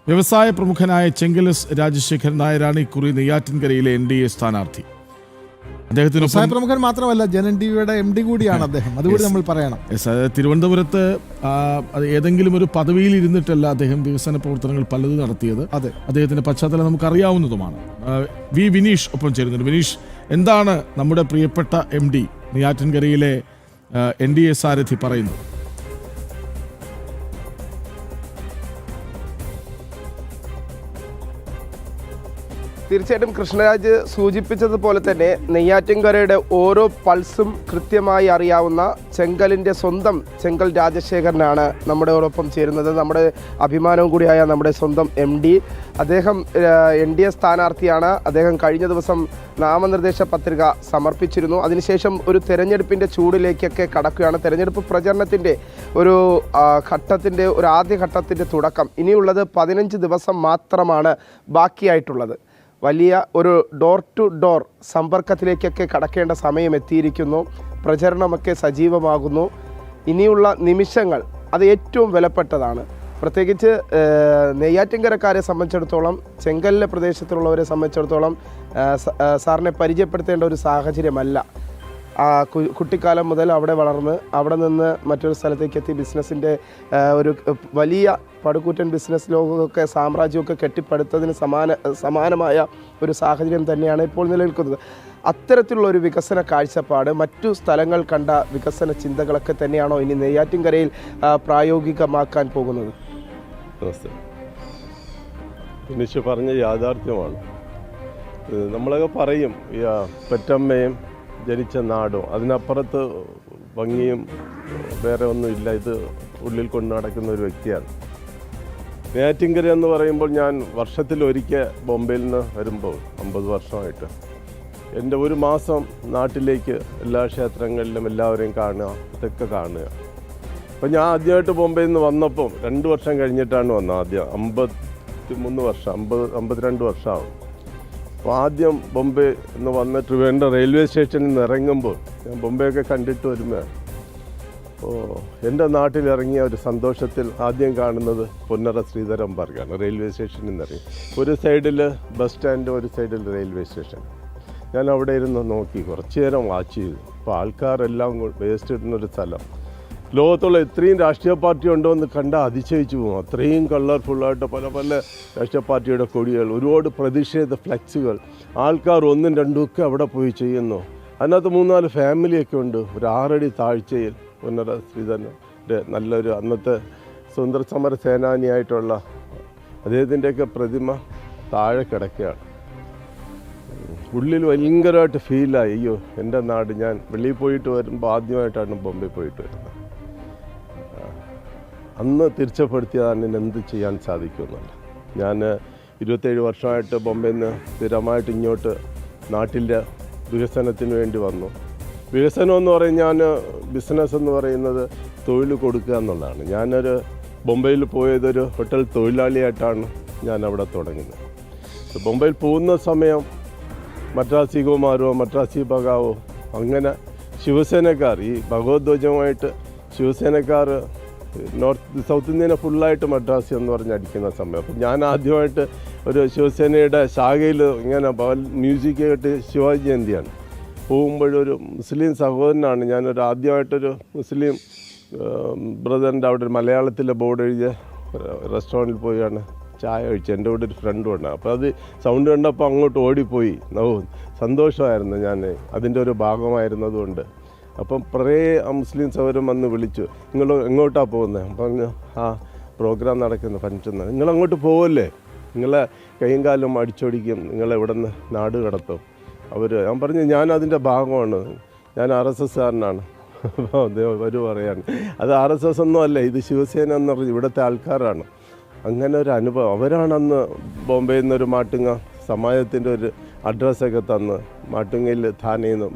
വ്യവസായ പ്രമുഖനായ ചെങ്കലസ് രാജശേഖരൻ നായരാണ് ഇക്കുറി നെയ്യാറ്റിൻകരയിലെ NDA സ്ഥാനാർത്ഥി. വ്യവസായ പ്രമുഖൻ മാത്രമല്ല, ജനൻടിവിയുടെ MD കൂടിയാണ് അദ്ദേഹം. അതുകൂടി നമ്മൾ പറയണം. തിരുവനന്തപുരത്ത് ഏതെങ്കിലും ഒരു പദവിയിൽ ഇരുന്നിട്ടല്ല അദ്ദേഹം വികസന പ്രവർത്തനങ്ങൾ പലതും നടത്തിയത്. അദ്ദേഹത്തിന്റെ പശ്ചാത്തലം നമുക്കറിയാവുന്നതുമാണ്. വി വിനീഷ് ഒപ്പം ചേരുന്നുണ്ട്. വിനീഷ്, എന്താണ് നമ്മുടെ പ്രിയപ്പെട്ട MD നെയ്യാറ്റിൻകരയിലെ NDA സാരഥി പറയുന്നത്? തീർച്ചയായിട്ടും കൃഷ്ണരാജ് സൂചിപ്പിച്ചതുപോലെ തന്നെ നെയ്യാറ്റിൻകരയുടെ ഓരോ പൾസും കൃത്യമായി അറിയാവുന്ന ചെങ്കലിൻ്റെ സ്വന്തം ചെങ്കൽ രാജശേഖരനാണ് നമ്മുടെയോടൊപ്പം ചേരുന്നത്. നമ്മുടെ അഭിമാനവും കൂടിയായ നമ്മുടെ സ്വന്തം MD. അദ്ദേഹം NDA സ്ഥാനാർത്ഥിയാണ്. അദ്ദേഹം കഴിഞ്ഞ ദിവസം നാമനിർദ്ദേശ പത്രിക സമർപ്പിച്ചിരുന്നു. അതിനുശേഷം ഒരു തെരഞ്ഞെടുപ്പിൻ്റെ ചൂടിലേക്കൊക്കെ കടക്കുകയാണ്. തെരഞ്ഞെടുപ്പ് പ്രചരണത്തിൻ്റെ ഒരു ആദ്യ ഘട്ടത്തിൻ്റെ തുടക്കം. ഇനിയുള്ളത് 15 ദിവസം മാത്രമാണ് ബാക്കിയായിട്ടുള്ളത്. വലിയ ഒരു ഡോർ ടു ഡോർ സമ്പർക്കത്തിലേക്കൊക്കെ കടക്കേണ്ട സമയം എത്തിയിരിക്കുന്നു. പ്രചരണമൊക്കെ സജീവമാകുന്നു. ഇനിയുള്ള നിമിഷങ്ങൾ അത് ഏറ്റവും വിലപ്പെട്ടതാണ്. പ്രത്യേകിച്ച് നെയ്യാറ്റിൻകരക്കാരെ സംബന്ധിച്ചിടത്തോളം, ചെങ്കലിലെ പ്രദേശത്തുള്ളവരെ സംബന്ധിച്ചിടത്തോളം സാറിനെ പരിചയപ്പെടുത്തേണ്ട ഒരു സാഹചര്യമല്ല. കുട്ടിക്കാലം മുതൽ അവിടെ വളർന്ന് അവിടെ നിന്ന് മറ്റൊരു സ്ഥലത്തേക്ക് എത്തി ബിസിനസ്സിൻ്റെ ഒരു വലിയ പടുകൂറ്റൻ ബിസിനസ് ലോകമൊക്കെ സാമ്രാജ്യമൊക്കെ കെട്ടിപ്പടുത്തതിന് സമാനമായ ഒരു സാഹചര്യം തന്നെയാണ് ഇപ്പോൾ നിലനിൽക്കുന്നത്. അത്തരത്തിലുള്ള ഒരു വികസന കാഴ്ചപ്പാട്, മറ്റു സ്ഥലങ്ങൾ കണ്ട വികസന ചിന്തകളൊക്കെ തന്നെയാണോ ഇനി നെയ്യാറ്റിൻകരയിൽ പ്രായോഗികമാക്കാൻ പോകുന്നത്? വിനീഷ് പറഞ്ഞ യാഥാർത്ഥ്യമാണ്. നമ്മളൊക്കെ പറയും പെറ്റമ്മയും ജനിച്ച നാടും, അതിനപ്പുറത്ത് ഭംഗിയും വേറെ ഒന്നുമില്ല. ഇത് ഉള്ളിൽ കൊണ്ട് നടക്കുന്ന ഒരു വ്യക്തിയാണ്. നെയ്യാറ്റിൻകര എന്ന് പറയുമ്പോൾ ഞാൻ വർഷത്തിലൊരിക്കൽ ബോംബെയിൽ നിന്ന് വരുമ്പോൾ 50 വർഷമായിട്ട് എൻ്റെ ഒരു മാസം നാട്ടിലേക്ക് എല്ലാ ക്ഷേത്രങ്ങളിലും എല്ലാവരെയും കാണുക, ഇതൊക്കെ കാണുക. അപ്പം ഞാൻ ആദ്യമായിട്ട് ബോംബെയിൽ നിന്ന് വന്നപ്പം 2 വർഷം കഴിഞ്ഞിട്ടാണ് വന്നത്. ആദ്യം 53 വർഷം 52 വർഷമാവും. അപ്പോൾ ആദ്യം ബോംബെ എന്ന് വന്ന് ട്രിവാൻഡ്രം റെയിൽവേ സ്റ്റേഷനിൽ നിന്ന് ഇറങ്ങുമ്പോൾ ഞാൻ ബോംബെയൊക്കെ കണ്ടിട്ട് വരുമ്പോൾ എൻ്റെ നാട്ടിലിറങ്ങിയ ഒരു സന്തോഷത്തിൽ ആദ്യം കാണുന്നത് പൊന്നറ ശ്രീധരം പാർക്കാണ്. റെയിൽവേ സ്റ്റേഷനിൽ നിന്ന് ഇറങ്ങി ഒരു സൈഡിൽ ബസ് സ്റ്റാൻഡ്, ഒരു സൈഡിൽ റെയിൽവേ സ്റ്റേഷൻ. ഞാൻ അവിടെ ഇരുന്ന് നോക്കി കുറച്ച് നേരം വാച്ച് ചെയ്തു. അപ്പോൾ ആൾക്കാരെല്ലാം വേസ്റ്റ് ഇടുന്നൊരു സ്ഥലം. ലോകത്തുള്ള ഇത്രയും രാഷ്ട്രീയ പാർട്ടി ഉണ്ടോ എന്ന് കണ്ടാൽ അതിശയിച്ചു പോകും. അത്രയും കളർഫുള്ളായിട്ട് പല പല രാഷ്ട്രീയ പാർട്ടിയുടെ കൊടികൾ, ഒരുപാട് പ്രതിഷേധ ഫ്ലെക്സുകൾ, ആൾക്കാർ 1ഉം 2ഉം ഒക്കെ അവിടെ പോയി ചെയ്യുന്നു. അതിനകത്ത് 3-4 ഫാമിലിയൊക്കെ ഉണ്ട്. ഒരു 6 അടി താഴ്ചയിൽ പൊന്നറ ശ്രീധരൻ്റെ നല്ലൊരു അന്നത്തെ സ്വതന്ത്ര സമര സേനാനിയായിട്ടുള്ള അദ്ദേഹത്തിൻ്റെയൊക്കെ പ്രതിമ താഴെ കിടക്കുകയാണ്. ഉള്ളിൽ ഭയങ്കരമായിട്ട് ഫീലായി. അയ്യോ, എൻ്റെ നാട്. ഞാൻ വെളിയിൽ പോയിട്ട് വരുമ്പോൾ ആദ്യമായിട്ടാണ് ബോംബെ പോയിട്ട് വരുന്നത്. അന്ന് തീർച്ചപ്പെടുത്തിയതാണ് എന്ത് ചെയ്യാൻ സാധിക്കുമെന്നല്ല. ഞാൻ 27 വർഷമായിട്ട് ബോംബെയിൽ നിന്ന് സ്ഥിരമായിട്ട് ഇങ്ങോട്ട് നാട്ടിൻ്റെ വികസനത്തിന് വേണ്ടി വന്നു. വികസനം എന്ന് പറയും, ഞാൻ ബിസിനസ് എന്ന് പറയുന്നത് തൊഴിൽ കൊടുക്കുക എന്നുള്ളതാണ്. ഞാനൊരു ബോംബെയിൽ പോയതൊരു ഹോട്ടൽ തൊഴിലാളിയായിട്ടാണ് ഞാൻ അവിടെ തുടങ്ങുന്നത്. ബോംബെയിൽ പോകുന്ന സമയം മദ്രാസി കുമാരോ മദ്രാസി ഭഗാവോ അങ്ങനെ ശിവസേനക്കാർ, ഈ ഭഗവത്ധ്വജമായിട്ട് ശിവസേനക്കാർ സൗത്ത് ഇന്ത്യനെ ഫുള്ളായിട്ട് മദ്രാസി എന്ന് പറഞ്ഞ് അടിക്കുന്ന സമയം. അപ്പം ഞാൻ ആദ്യമായിട്ട് ഒരു ശിവസേനയുടെ ശാഖയിൽ ഇങ്ങനെ മ്യൂസിക് കേട്ട് ശിവാജി ജയന്തിയാണ് പോകുമ്പോഴൊരു മുസ്ലിം സഹോദരനാണ്. ഞാനൊരു ആദ്യമായിട്ടൊരു മുസ്ലിം ബ്രദറിൻ്റെ അവിടെ ഒരു മലയാളത്തിലെ ബോർഡ് എഴുതിയ റെസ്റ്റോറൻറ്റിൽ പോയാണ് ചായ കഴിച്ചു. എൻ്റെ കൂടെ ഒരു ഫ്രണ്ടും ഉണ്ട്. അപ്പോൾ അത് സൗണ്ട് കണ്ടപ്പോൾ അങ്ങോട്ട് ഓടിപ്പോയി. സന്തോഷമായിരുന്നു. ഞാൻ അതിൻ്റെ ഒരു ഭാഗമായിരുന്നതുകൊണ്ട്. അപ്പം കുറേ മുസ്ലിം സഹോദരൻ വന്ന് വിളിച്ചു, നിങ്ങൾ എങ്ങോട്ടാണ് പോകുന്നത്? പറഞ്ഞു, പ്രോഗ്രാം നടക്കുന്ന ഫംഗ്ഷൻ. നിങ്ങളങ്ങോട്ട് പോവല്ലേ, നിങ്ങളെ കൈയും കാലും അടിച്ചൊടിക്കും, നിങ്ങളെവിടെ നിന്ന് നാട് കടത്തും ഞാൻ പറഞ്ഞു, ഞാൻ അതിൻ്റെ ഭാഗമാണ്, ഞാൻ RSSകാരനാണ്. അപ്പോൾ അദ്ദേഹം പറയാണ്, അത് RSS ഒന്നും അല്ല, ഇത് ശിവസേന എന്ന് പറഞ്ഞ് ഇവിടുത്തെ ആൾക്കാരാണ്. അങ്ങനെ ഒരു അനുഭവം. അവരാണന്ന് ബോംബെയിൽ നിന്നൊരു മാട്ടുങ്ങ സമാജത്തിൻ്റെ ഒരു അഡ്രസ്സൊക്കെ തന്ന് മാട്ടുങ്ങയിൽ ധാനയിൽ നിന്ന്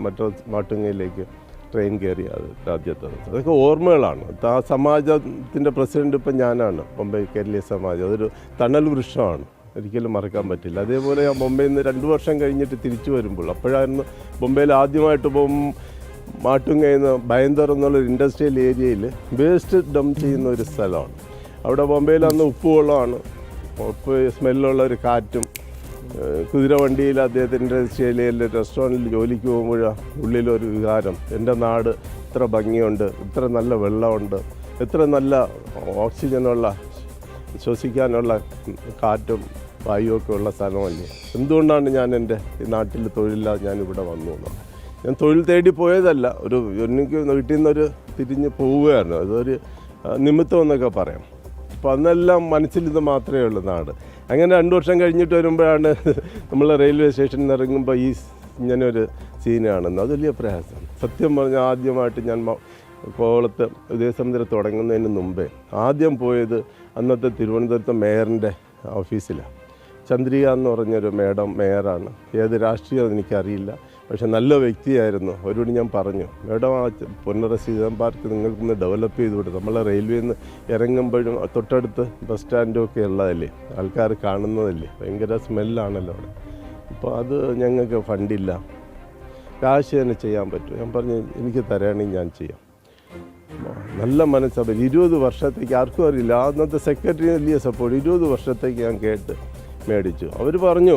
മാട്ടുങ്ങയിലേക്ക് ട്രെയിൻ കയറി രാജ്യത്ത്. അതൊക്കെ ഓർമ്മകളാണ്. ആ സമാജത്തിൻ്റെ പ്രസിഡൻ്റ് ഇപ്പം ഞാനാണ്. ബോംബെ കേരളീയ സമാജം അതൊരു തണൽ വൃക്ഷമാണ്, ഒരിക്കലും മറക്കാൻ പറ്റില്ല. അതേപോലെ ഞാൻ ബോംബെയിൽ നിന്ന് 2 വർഷം കഴിഞ്ഞിട്ട് തിരിച്ചു വരുമ്പോൾ, അപ്പോഴായിരുന്നു ബോംബെയിൽ ആദ്യമായിട്ട് മാട്ടുങ്ങയിൽ നിന്ന് ബയന്തർ എന്നുള്ളൊരു ഇൻഡസ്ട്രിയൽ ഏരിയയിൽ വേസ്റ്റ് ഡംപ് ചെയ്യുന്ന ഒരു സ്ഥലമാണ്. അവിടെ ബോംബെയിൽ അന്ന് ഉപ്പുവെള്ളമാണ് സ്മെല്ലുള്ള ഒരു കാറ്റും, കുതിരവണ്ടിയിൽ അദ്ദേഹത്തിൻ്റെ ശൈലിയിൽ റെസ്റ്റോറൻറ്റിൽ ജോലിക്ക് പോകുമ്പോഴാണ് ഉള്ളിലൊരു വികാരം. എൻ്റെ നാട് ഇത്ര ഭംഗിയുണ്ട്, ഇത്ര നല്ല വെള്ളമുണ്ട്, ഇത്ര നല്ല ഓക്സിജനുള്ള ശ്വസിക്കാനുള്ള കാറ്റും വായുവൊക്കെ ഉള്ള സ്ഥലമല്ലേ. എന്തുകൊണ്ടാണ് ഞാൻ എൻ്റെ ഈ നാട്ടിൽ തൊഴിലില്ലാതെ ഞാനിവിടെ വന്നു എന്നുള്ളത്. ഞാൻ തൊഴിൽ തേടി പോയതല്ല, എനിക്ക് വീട്ടിൽ നിന്നൊരു തിരിഞ്ഞ് പോവുകയായിരുന്നു. അതൊരു നിമിത്തം എന്നൊക്കെ പറയാം. അപ്പോൾ അന്നെല്ലാം മനസ്സിൽ ഇത് മാത്രമേ ഉള്ളൂ നാട്. അങ്ങനെ 2 വർഷം കഴിഞ്ഞിട്ട് വരുമ്പോഴാണ് നമ്മൾ റെയിൽവേ സ്റ്റേഷനിൽ നിന്ന് ഇറങ്ങുമ്പോൾ ഇങ്ങനൊരു സീൻ കാണുന്നത്. അത് വലിയ പ്രയാസം. സത്യം പറഞ്ഞാൽ ആദ്യമായിട്ട് ഞാൻ കോവളത്ത് ഉദയസമുദ്രം തുടങ്ങുന്നതിന് മുമ്പേ ആദ്യം പോയത് അന്നത്തെ തിരുവനന്തപുരത്തെ മേയറിൻ്റെ ഓഫീസിലാണ്. ചന്ദ്രിക എന്ന് പറഞ്ഞൊരു മേയറാണ്. ഏത് രാഷ്ട്രീയം എനിക്കറിയില്ല, പക്ഷെ നല്ല വ്യക്തിയായിരുന്നു. അവരോട് ഞാൻ പറഞ്ഞു, മേഡം ആ പൊന്നറ സീതം പാർക്ക് നിങ്ങൾക്കൊന്ന് ഡെവലപ്പ് ചെയ്ത് വിടും. നമ്മളെ റെയിൽവേയിൽ നിന്ന് ഇറങ്ങുമ്പോഴും തൊട്ടടുത്ത് ബസ് സ്റ്റാൻഡും ഒക്കെ ഉള്ളതല്ലേ, ആൾക്കാർ കാണുന്നതല്ലേ, ഭയങ്കര സ്മെല്ലാണല്ലോ അവിടെ. അപ്പോൾ അത് ഞങ്ങൾക്ക് ഫണ്ടില്ല, കാശ് തന്നെ ചെയ്യാൻ പറ്റും. ഞാൻ പറഞ്ഞു എനിക്ക് തരാണെങ്കിൽ ഞാൻ ചെയ്യാം. നല്ല മനസ്സഭ 20 വർഷത്തേക്ക് ആർക്കും അറിയില്ല, അന്നത്തെ സെക്രട്ടറി വലിയ സപ്പോർട്ട്. 20 വർഷത്തേക്ക് ഞാൻ കേട്ട് മേടിച്ചു. അവർ പറഞ്ഞു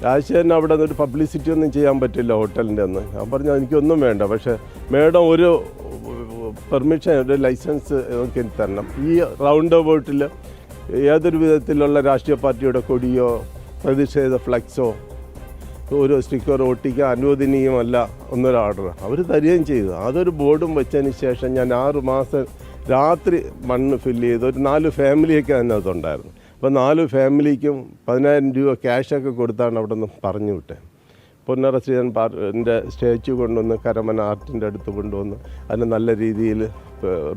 രാജശേഖരൻ അവിടെ ഒരു പബ്ലിസിറ്റി ഒന്നും ചെയ്യാൻ പറ്റില്ല ഹോട്ടലിൻ്റെ ഒന്ന്. ഞാൻ പറഞ്ഞു എനിക്കൊന്നും വേണ്ട, പക്ഷേ മേഡം ഒരു പെർമിഷൻ, ഒരു ലൈസൻസ് എനിക്ക് തരണം. ഈ റൗണ്ട് അബൌട്ടിൽ ഏതൊരു വിധത്തിലുള്ള രാഷ്ട്രീയ പാർട്ടിയുടെ കൊടിയോ പ്രതിഷേധ ഫ്ലക്സോ ഒരു സ്റ്റിക്കർ ഒട്ടിക്കാൻ അനുവദനീയമല്ല എന്നൊരു ഓർഡർ അവർ തരികയും ചെയ്തു. അതൊരു ബോർഡും വെച്ചതിന് ശേഷം ഞാൻ 6 മാസം രാത്രി മണ്ണ് ഫില്ല് ചെയ്ത് ഒരു 4 ഫാമിലിയൊക്കെ അതിനകത്തുണ്ടായിരുന്നു. അപ്പോൾ 4 ഫാമിലിക്കും 10,000 രൂപ ക്യാഷൊക്കെ കൊടുത്താണ് അവിടെ നിന്ന് പറഞ്ഞു വിട്ടത്. പൊന്നറ ശ്രീധരൻ പാർക്കിൻ്റെ സ്റ്റാച്യു കൊണ്ടുവന്ന് കരമന ആർട്ടിൻ്റെ അടുത്ത് കൊണ്ടുവന്ന് അതിന് നല്ല രീതിയിൽ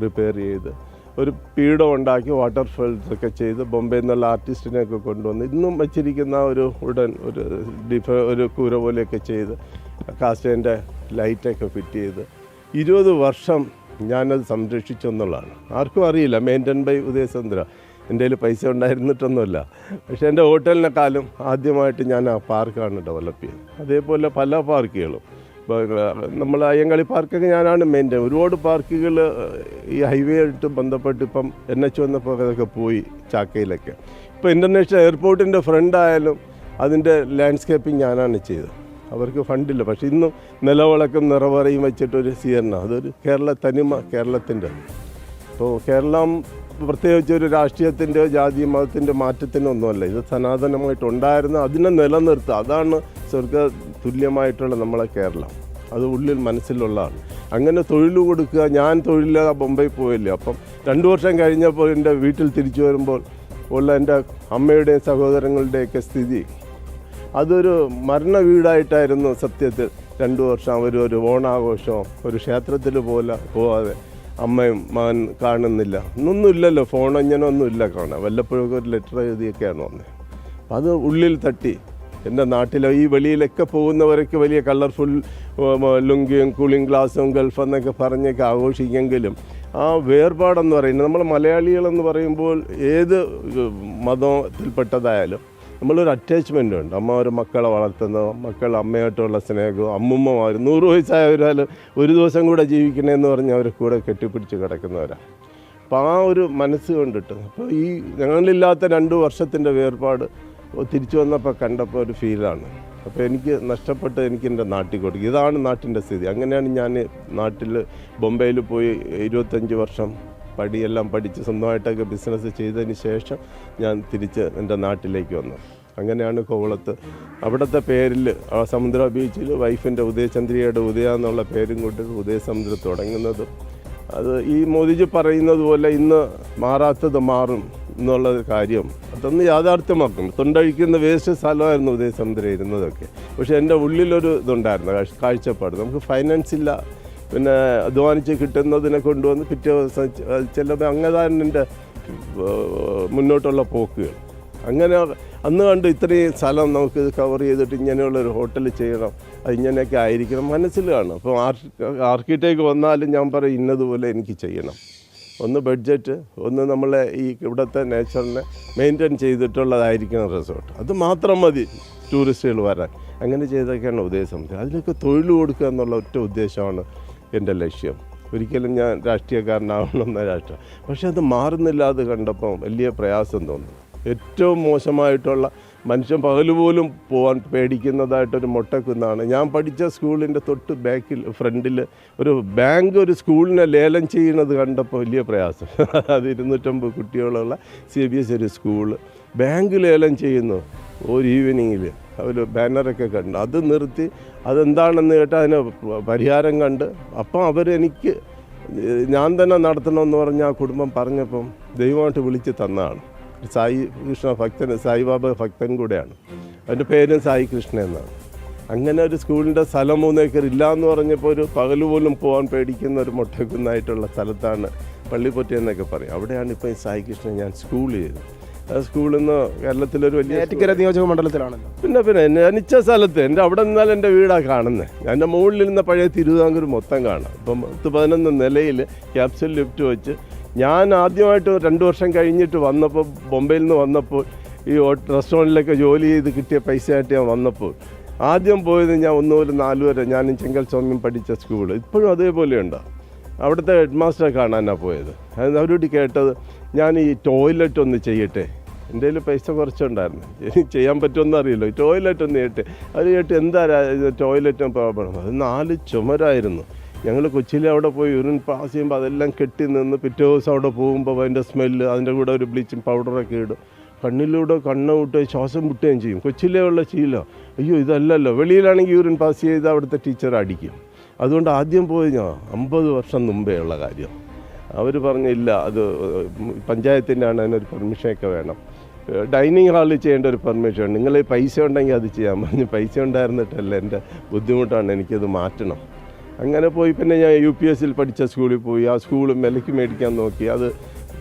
റിപ്പയർ ചെയ്ത് ഒരു പീഠം ഉണ്ടാക്കി വാട്ടർഫോൾസൊക്കെ ചെയ്ത് ബോംബെയിൽ നിന്നുള്ള ആർട്ടിസ്റ്റിനെയൊക്കെ കൊണ്ടുവന്ന് ഇന്നും വച്ചിരിക്കുന്ന ഒരു ഒരു കൂര പോലെയൊക്കെ ചെയ്ത് കാസ്റ്റേൻ്റെ ലൈറ്റൊക്കെ ഫിറ്റ് ചെയ്ത് 20 വർഷം ഞാനത് സംരക്ഷിച്ചു എന്നുള്ളതാണ്. ആർക്കും അറിയില്ല. Maintain by Udaya Samudra. എൻ്റെ കയ്യിൽ പൈസ ഉണ്ടായിരുന്നിട്ടൊന്നുമില്ല, പക്ഷേ എൻ്റെ ഹോട്ടലിനെക്കാളും ആദ്യമായിട്ട് ഞാൻ ആ പാർക്കാണ് ഡെവലപ്പ് ചെയ്തത്. അതേപോലെ പല പാർക്കുകളും നമ്മൾ അയ്യങ്കാളി പാർക്കൊക്കെ ഞാനാണ് മെയിൻറ്റെയിൻ. ഒരുപാട് പാർക്കുകൾ ഈ ഹൈവേ ആയിട്ട് ബന്ധപ്പെട്ട് ഇപ്പം NH വന്നപ്പോൾ അതൊക്കെ പോയി ചാക്കയിലൊക്കെ. ഇപ്പോൾ ഇൻ്റർനാഷണൽ എയർപോർട്ടിൻ്റെ ഫ്രണ്ടായാലും അതിൻ്റെ ലാൻഡ്സ്കേപ്പിംഗ് ഞാനാണ് ചെയ്തത്. അവർക്ക് ഫണ്ടില്ല, പക്ഷേ ഇന്നും നിലവിളക്കും നിറവറയും വെച്ചിട്ടൊരു സ്വീകരണം. അതൊരു തനിമ കേരളത്തിൻ്റെ. അപ്പോൾ കേരളം പ്രത്യേകിച്ച് ഒരു രാഷ്ട്രീയത്തിൻ്റെയോ ജാതി മതത്തിൻ്റെ മാറ്റത്തിനൊന്നുമല്ല. ഇത് സനാതനമായിട്ടുണ്ടായിരുന്ന അതിനെ നിലനിർത്തുക, അതാണ് സ്വർഗ തുല്യമായിട്ടുള്ള നമ്മളെ കേരളം. അത് ഉള്ളിൽ മനസ്സിലുള്ളതാണ്. അങ്ങനെ തൊഴിൽ കൊടുക്കുക. ഞാൻ തൊഴിലില്ലാതെ ബോംബെ പോയില്ല. അപ്പം 2 വർഷം കഴിഞ്ഞപ്പോൾ എൻ്റെ വീട്ടിൽ തിരിച്ചു വരുമ്പോൾ ഉള്ള എൻ്റെ അമ്മയുടെയും സഹോദരങ്ങളുടെയൊക്കെ സ്ഥിതി അതൊരു മരണ വീടായിട്ടായിരുന്നു സത്യത്തിൽ. 2 വർഷം ഒരു ഓണാഘോഷമോ ഒരു ക്ഷേത്രത്തിൽ പോലെ പോവാതെ അമ്മയും മകൻ കാണുന്നില്ല. ഇന്നൊന്നുമില്ലല്ലോ, ഫോൺ ഇങ്ങനെയൊന്നും ഇല്ല കാണാൻ. വല്ലപ്പോഴൊക്കെ ഒരു ലെറ്റർ എഴുതിയൊക്കെയാണ് വന്നത്. അത് ഉള്ളിൽ തട്ടി. എൻ്റെ നാട്ടിലെ ഈ വെളിയിലൊക്കെ പോകുന്നവരൊക്കെ വലിയ കളർഫുൾ ലുങ്കിയും കൂളിംഗ് ഗ്ലാസും ഗൾഫ് എന്നൊക്കെ പറഞ്ഞൊക്കെ ആഘോഷിക്കെങ്കിലും ആ വേർപാടെന്ന് പറയുന്നത് നമ്മൾ മലയാളികളെന്ന് പറയുമ്പോൾ ഏത് മതത്തിൽപ്പെട്ടതായാലും നമ്മളൊരു അറ്റാച്ച്മെൻ്റ് ഉണ്ട്. അമ്മ ഒരു മക്കളെ വളർത്തുന്നത്, മക്കൾ അമ്മയായിട്ടുള്ള സ്നേഹവും, അമ്മുമ്മമാർ 100 വയസ്സായവരാൽ ഒരു ദിവസം കൂടെ ജീവിക്കണമെന്ന് പറഞ്ഞ് അവർ കൂടെ കെട്ടിപ്പിടിച്ച് കിടക്കുന്നവരാണ്. അപ്പോൾ ആ ഒരു മനസ്സ് കൊണ്ടിട്ട് അപ്പോൾ ഈ ഞങ്ങളില്ലാത്ത 2 വർഷത്തിൻ്റെ വേർപാട് തിരിച്ചു വന്നപ്പോൾ കണ്ടപ്പോൾ ഒരു ഫീലാണ്. അപ്പോൾ എനിക്ക് നഷ്ടപ്പെട്ട് എനിക്ക് എൻ്റെ നാട്ടിൽ കൊടുക്കും. ഇതാണ് നാട്ടിൻ്റെ സ്ഥിതി. അങ്ങനെയാണ് ഞാൻ നാട്ടിൽ ബോംബെയിൽ പോയി 25 വർഷം എല്ലാം പഠിച്ച് സ്വന്തമായിട്ടൊക്കെ ബിസിനസ് ചെയ്തതിന് ശേഷം ഞാൻ തിരിച്ച് എൻ്റെ നാട്ടിലേക്ക് വന്നു. അങ്ങനെയാണ് കോവളത്ത് അവിടുത്തെ പേരിൽ സമുദ്ര ബീച്ചിൽ വൈഫിൻ്റെ ഉദയചന്ദ്രികയുടെ ഉദയ എന്നുള്ള പേരും കൊണ്ട് ഉദയസമുദ്രം തുടങ്ങുന്നതും അത് ഈ മോദിജി പറയുന്നത് പോലെ ഇന്ന് മാറാത്തത് മാറും എന്നുള്ള കാര്യം അതൊന്ന് യാഥാർത്ഥ്യമാക്കും. തൊണ്ടഴിക്കുന്ന വേസ്റ്റ് സ്ഥലമായിരുന്നു ഉദയസമുദ്രം ഇരുന്നതൊക്കെ. പക്ഷേ എൻ്റെ ഉള്ളിലൊരു ഇതുണ്ടായിരുന്നു, കാഴ്ചപ്പാട്. നമുക്ക് ഫൈനാൻസ് ഇല്ല, പിന്നെ അധ്വാനിച്ച് കിട്ടുന്നതിനെ കൊണ്ടുവന്ന് പിറ്റേ ദിവസം ചിലപ്പോൾ അങ്ങതാരൻ്റെ മുന്നോട്ടുള്ള പോക്കുകൾ. അങ്ങനെ അന്ന് കണ്ട് ഇത്രയും സ്ഥലം നമുക്ക് കവർ ചെയ്തിട്ട് ഇങ്ങനെയുള്ളൊരു ഹോട്ടൽ ചെയ്യണം, അത് ഇങ്ങനെയൊക്കെ ആയിരിക്കണം മനസ്സിൽ കാണും. അപ്പോൾ ആർക്കിടെക്ട് വന്നാലും ഞാൻ പറയും ഇന്നതുപോലെ എനിക്ക് ചെയ്യണം. ഒന്ന് ബഡ്ജറ്റ്, ഒന്ന് നമ്മളെ ഈ ഇവിടുത്തെ നേച്ചറിനെ മെയിൻറ്റെയിൻ ചെയ്തിട്ടുള്ളതായിരിക്കണം റിസോർട്ട്. അത് മാത്രം മതി ടൂറിസ്റ്റുകൾ വരാൻ. അങ്ങനെ ചെയ്തൊക്കെയാണ് ഉദ്ദേശം. അതിനൊക്കെ തൊഴിൽ കൊടുക്കുക എന്നുള്ള ഒറ്റ ഉദ്ദേശമാണ് എൻ്റെ ലക്ഷ്യം. ഒരിക്കലും ഞാൻ രാഷ്ട്രീയക്കാരനാവണമെന്ന രാഷ്ട്രീയം. പക്ഷേ അത് മാറുന്നില്ല. അത് കണ്ടപ്പോൾ വലിയ പ്രയാസം തോന്നുന്നു. ഏറ്റവും മോശമായിട്ടുള്ള മനുഷ്യൻ പകലുപോലും പോകാൻ പേടിക്കുന്നതായിട്ടൊരു മൊട്ടക്കുന്നാണ്. ഞാൻ പഠിച്ച സ്കൂളിൻ്റെ തൊട്ട് ഫ്രണ്ടിൽ ഒരു സ്കൂളിനെ ലേലം ചെയ്യുന്നത് കണ്ടപ്പോൾ വലിയ പ്രയാസം. അത് 250 കുട്ടികളുള്ള CBSE ഒരു സ്കൂള് ബാങ്ക് ലേലം ചെയ്യുന്നു ഒരു ഈവനിങ്ങിൽ. അവർ ബാനറൊക്കെ കണ്ടു, അത് നിർത്തി അതെന്താണെന്ന് കേട്ടാൽ അതിന് പരിഹാരം കണ്ട് അപ്പം അവരെനിക്ക് ഞാൻ തന്നെ നടത്തണമെന്ന് പറഞ്ഞ് ആ കുടുംബം പറഞ്ഞപ്പം ദൈവമായിട്ട് വിളിച്ച് തന്നതാണ്. സായി കൃഷ്ണ ഭക്തൻ, സായിബാബ ഭക്തൻ കൂടെയാണ്. അവൻ്റെ പേരും സായി കൃഷ്ണ എന്നാണ്. അങ്ങനെ ഒരു സ്കൂളിൻ്റെ സ്ഥലം 3 ഏക്കർ ഇല്ല എന്ന് പറഞ്ഞപ്പോൾ ഒരു പകൽ പോലും പോകാൻ പേടിക്കുന്ന ഒരു മൊട്ടക്കുന്നായിട്ടുള്ള സ്ഥലത്താണ് പള്ളിപ്പൊറ്റി എന്നൊക്കെ പറയും. അവിടെയാണ് ഇപ്പോൾ ഈ സായി കൃഷ്ണൻ ഞാൻ സ്കൂൾ ചെയ്തത്. ആ സ്കൂളിൽ നിന്ന് കേരളത്തിലൊരു വലിയ നെയ്യാറ്റിൻകര നിയോജക മണ്ഡലത്തിലാണല്ലോ. പിന്നെ ജനിച്ച സ്ഥലത്ത് എൻ്റെ അവിടെ നിന്നാൽ എൻ്റെ വീടാണ് കാണുന്നത്. എൻ്റെ മുകളിലിരുന്ന പഴയ തിരുവിതാംകൂർ മൊത്തം കാണാം. ഇപ്പം 10-11 നിലയിൽ ക്യാപ്സൂൾ ലിഫ്റ്റ് വെച്ച് ഞാൻ ആദ്യമായിട്ട് 2 വർഷം കഴിഞ്ഞിട്ട് വന്നപ്പോൾ, ബോംബെയിൽ നിന്ന് വന്നപ്പോൾ, ഈ റെസ്റ്റോറൻറ്റിലൊക്കെ ജോലി ചെയ്ത് കിട്ടിയ പൈസയായിട്ട് ഞാൻ വന്നപ്പോൾ ആദ്യം പോയത് ഞാൻ 1 മുതൽ 4 വരെ ഞാനും ചെങ്കൽ സ്വാമിയും പഠിച്ച സ്കൂള് ഇപ്പോഴും അതേപോലെയുണ്ട്. അവിടുത്തെ ഹെഡ് മാസ്റ്ററെ കാണാനാണ് പോയത്. അവരോട് കേട്ടത് ഞാൻ ഈ ടോയ്ലറ്റ് ഒന്ന് ചെയ്യട്ടെ. എൻ്റെ കയ്യിൽ പൈസ കുറച്ചുണ്ടായിരുന്നു, എനിക്ക് ചെയ്യാൻ പറ്റുമെന്ന് അറിയില്ല. ടോയ്ലറ്റ് ഒന്ന് ചെയ്യട്ടെ. അത് കേട്ട് എന്താ ടോയ്ലറ്റ് പ്രോബ്ലം? അത് 4 ചുമരായിരുന്നു. ഞങ്ങൾ കൊച്ചിയിൽ അവിടെ പോയി യൂറിൻ പാസ് ചെയ്യുമ്പോൾ അതെല്ലാം കെട്ടി നിന്ന് പിറ്റേ ദിവസം അവിടെ പോകുമ്പോൾ അതിൻ്റെ സ്മെല്ല്, അതിൻ്റെ കൂടെ ഒരു ബ്ലീച്ചിങ് പൗഡറൊക്കെ ഇടും. കണ്ണിലൂടെ കണ്ണ് വിട്ടുകയും ശ്വാസം മുട്ടുകയും ചെയ്യും. കൊച്ചിയിലേ ഉള്ള ശീലം. അയ്യോ ഇതല്ലല്ലോ. വെളിയിലാണെങ്കിൽ യൂറിൻ പാസ് ചെയ്ത് അവിടുത്തെ ടീച്ചർ അടിക്കും. അതുകൊണ്ട് ആദ്യം പോയി ഞാൻ 50 വർഷം മുമ്പേ ഉള്ള കാര്യം. അവർ പറഞ്ഞില്ല, അത് പഞ്ചായത്തിൻ്റെ ആണ്, അതിനൊരു പെർമിഷനൊക്കെ വേണം. ഡൈനിങ് ഹാളിൽ ചെയ്യേണ്ട ഒരു പെർമിഷൻ, നിങ്ങൾ പൈസ ഉണ്ടെങ്കിൽ അത് ചെയ്യാൻ പറഞ്ഞു. പൈസ ഉണ്ടായിരുന്നിട്ടല്ല, എൻ്റെ ബുദ്ധിമുട്ടാണ്, എനിക്കത് മാറ്റണം. അങ്ങനെ പോയി പിന്നെ ഞാൻ UPSൽ പഠിച്ച സ്കൂളിൽ പോയി. ആ സ്കൂൾ വിലയ്ക്ക് മേടിക്കാൻ നോക്കി, അത്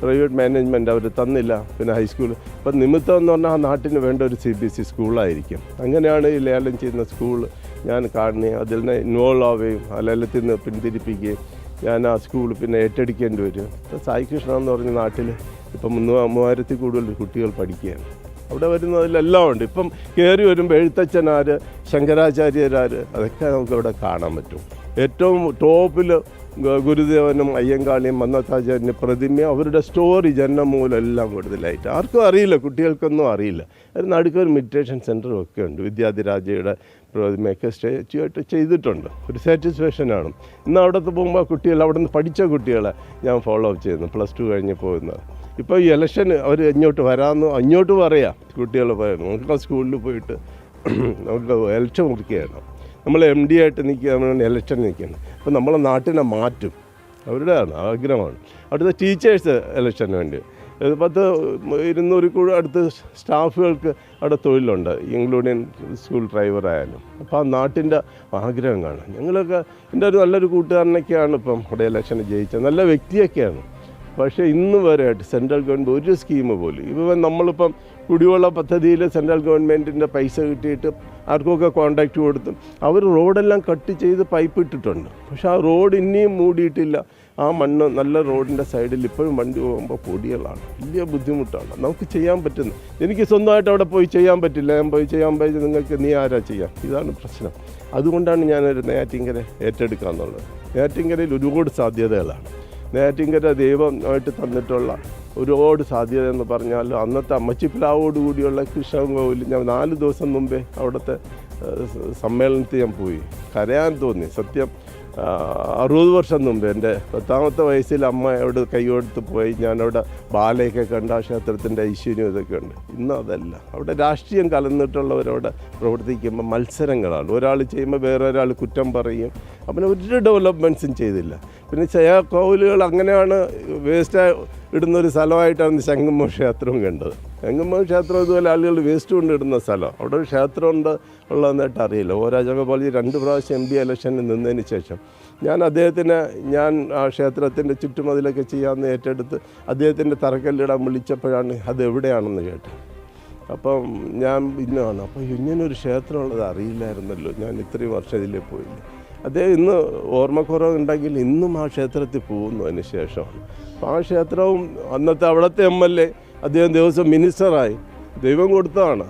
പ്രൈവറ്റ് മാനേജ്മെൻറ്റ് അവർ തന്നില്ല. പിന്നെ ഹൈസ്കൂൾ ഇപ്പം നിമിത്തം എന്ന് പറഞ്ഞാൽ ആ നാട്ടിന് വേണ്ട ഒരു CBSE സ്കൂളായിരിക്കും. അങ്ങനെയാണ് ഈ ലേലം ചെയ്യുന്ന സ്കൂൾ ഞാൻ കാണുകയും അതിൽ നിന്ന് ഇൻവോൾവ് ആവുകയും ആ ലേലത്തിൽ നിന്ന് പിന്തിരിപ്പിക്കുകയും ഞാൻ ആ സ്കൂൾ പിന്നെ ഏറ്റെടുക്കേണ്ടി വരും. സായി കൃഷ്ണ എന്ന് പറഞ്ഞ നാട്ടിൽ ഇപ്പം 3000 കൂടുതൽ കുട്ടികൾ പഠിക്കുകയാണ്. അവിടെ വരുന്നതിലെല്ലാം ഉണ്ട്. ഇപ്പം കയറി വരുമ്പോൾ എഴുത്തച്ഛനാര്, ശങ്കരാചാര്യരാര്, അതൊക്കെ നമുക്കവിടെ കാണാൻ പറ്റും. ഏറ്റവും ടോപ്പിൽ ഗുരുദേവനും അയ്യങ്കാളിയും മന്നത്താചാര്യൻ്റെ പ്രതിമയും അവരുടെ സ്റ്റോറി ജന്മമൂലം എല്ലാം കൂടുതലായിട്ട് ആർക്കും അറിയില്ല, കുട്ടികൾക്കൊന്നും അറിയില്ല. അത് നടുക്കൊരു മെഡിറ്റേഷൻ സെൻറ്ററും ഒക്കെ ഉണ്ട്. വിദ്യാധിരാജയുടെ പ്രതിമയൊക്കെ സ്റ്റാച്യു ആയിട്ട് ചെയ്തിട്ടുണ്ട്. ഒരു സാറ്റിസ്ഫാക്ഷനാണ്. ഇന്ന് അവിടുത്തെ പോകുമ്പോൾ കുട്ടികൾ അവിടെ നിന്ന് പഠിച്ച കുട്ടികളെ ഞാൻ ഫോളോ അപ്പ് ചെയ്യുന്നു, +2 കഴിഞ്ഞ് പോകുന്നത്. ഇപ്പോൾ ഈ ഇലക്ഷന് അവർ അങ്ങോട്ട് പറയാം, കുട്ടികൾ പറയുന്നു നമുക്ക് ആ സ്കൂളിൽ പോയിട്ട് നമുക്ക് ഇലക്ഷൻ മുറിക്കുകയാണ്. നമ്മൾ MD ആയിട്ട് നിൽക്കുക, ഇലക്ഷൻ നിൽക്കുകയാണ്. അപ്പോൾ നമ്മളെ നാട്ടിനെ മാറ്റും, അവരുടെ ആഗ്രഹമാണ്. അടുത്ത ടീച്ചേഴ്സ് ഇലക്ഷന് വേണ്ടി 200 അടുത്ത് സ്റ്റാഫുകൾക്ക് അവിടെ തൊഴിലുണ്ട്, ഇൻക്ലൂഡിങ് സ്കൂൾ ഡ്രൈവറായാലും. അപ്പോൾ ആ നാട്ടിൻ്റെ ആഗ്രഹം കാണാം. ഞങ്ങളൊക്കെ എൻ്റെ ഒരു നല്ലൊരു കൂട്ടുകാരനൊക്കെയാണ് ഇപ്പം അവിടെ ഇലക്ഷന് ജയിച്ചത്, നല്ല വ്യക്തിയൊക്കെയാണ്. പക്ഷേ ഇന്ന് വരെയായിട്ട് സെൻട്രൽ ഗവൺമെൻറ് ഒരു സ്കീം പോലും, ഇപ്പം നമ്മളിപ്പം കുടിവെള്ള പദ്ധതിയിൽ സെൻട്രൽ ഗവൺമെൻറ്റിൻ്റെ പൈസ കിട്ടിയിട്ട് ആർക്കൊക്കെ കോൺട്രാക്റ്റ് കൊടുത്തും അവർ റോഡെല്ലാം കട്ട് ചെയ്ത് പൈപ്പ് ഇട്ടിട്ടുണ്ട്. പക്ഷേ ആ റോഡ് ഇനിയും മൂടിയിട്ടില്ല. ആ മണ്ണ് നല്ല റോഡിൻ്റെ സൈഡിൽ ഇപ്പോഴും വണ്ടി പോകുമ്പോൾ പൊടികളാണ്, വലിയ ബുദ്ധിമുട്ടാണ്. നമുക്ക് ചെയ്യാൻ പറ്റുന്നത്, എനിക്ക് സ്വന്തമായിട്ട് അവിടെ പോയി ചെയ്യാൻ പറ്റില്ല. ഞാൻ പോയി ചെയ്യാൻ പറ്റും, നിങ്ങൾക്ക് നീ ആരാ ചെയ്യാം? ഇതാണ് പ്രശ്നം. അതുകൊണ്ടാണ് ഞാനൊരു നെയ്യാറ്റിൻകര ഏറ്റെടുക്കാമെന്നുള്ളത്. നെയ്യാറ്റിൻകരയിൽ ഒരുപാട് സാധ്യതകളാണ്. നെയ്യാറ്റിൻകര ദൈവമായിട്ട് തന്നിട്ടുള്ള ഒരുപാട് സാധ്യത എന്ന് പറഞ്ഞാൽ അന്നത്തെ അമ്മച്ചിപ്ലാവോടുകൂടിയുള്ള കൃഷ്ണകോവിൽ ഞാൻ 4 ദിവസം മുമ്പേ അവിടുത്തെ സമ്മേളനത്തിൽ ഞാൻ പോയി. കരയാൻ തോന്നി സത്യം. 60 വർഷം മുമ്പ് എൻ്റെ 10ാമത്തെ വയസ്സിൽ അമ്മയോട് കൈകൊടുത്ത് പോയി. ഞാനവിടെ ബാലയൊക്കെ കണ്ട് ആ ക്ഷേത്രത്തിൻ്റെ ഐശ്വര്യം ഇതൊക്കെ ഉണ്ട്. ഇന്ന് അതല്ല. അവിടെ രാഷ്ട്രീയം കലർന്നിട്ടുള്ളവരവിടെ പ്രവർത്തിക്കുമ്പോൾ മത്സരങ്ങളാണ്. ഒരാൾ ചെയ്യുമ്പോൾ വേറെ ഒരാൾ കുറ്റം പറയും. അപ്പം ഒരു ഡെവലപ്മെൻറ്റ്സും ചെയ്തില്ല. പിന്നെ ചില കോവിലുകൾ അങ്ങനെയാണ് വേസ്റ്റ് ഇടുന്നൊരു സ്ഥലമായിട്ടാണ് ശംഖുമുഖ ക്ഷേത്രവും കണ്ടത്. ശംഖുമുഖ ക്ഷേത്രം ഇതുപോലെ ആളുകൾ വേസ്റ്റ് കൊണ്ട് ഇടുന്ന സ്ഥലം. അവിടെ ഒരു ക്ഷേത്രം ഉണ്ട് ഉള്ളതെന്നായിട്ട് അറിയില്ല. രാജഗോപാൽ 2 പ്രാവശ്യം MD ഇലക്ഷനിൽ നിന്നതിന് ശേഷം ഞാൻ ആ ക്ഷേത്രത്തിൻ്റെ ചുറ്റുമതിലൊക്കെ ചെയ്യാമെന്ന് ഏറ്റെടുത്ത് അദ്ദേഹത്തിൻ്റെ തറക്കല്ലിടാൻ വിളിച്ചപ്പോഴാണ് അത് എവിടെയാണെന്ന് കേട്ടത്. അപ്പം ഞാൻ ഇന്നാണ് അപ്പോൾ ഇങ്ങനൊരു ക്ഷേത്രമുള്ളത് അറിയില്ലായിരുന്നല്ലോ, ഞാൻ ഇത്രയും വർഷം ഇതിലേ പോയില്ല. അദ്ദേഹം ഇന്ന് ഓർമ്മക്കുറവുണ്ടെങ്കിൽ ഇന്നും ആ ക്ഷേത്രത്തിൽ പോകുന്നു. അതിന് ശേഷമാണ് അപ്പോൾ ആ ക്ഷേത്രവും അന്നത്തെ അവിടുത്തെ MLA അദ്ദേഹം ദിവസം മിനിസ്റ്ററായി. ദൈവം കൊടുത്തതാണ്.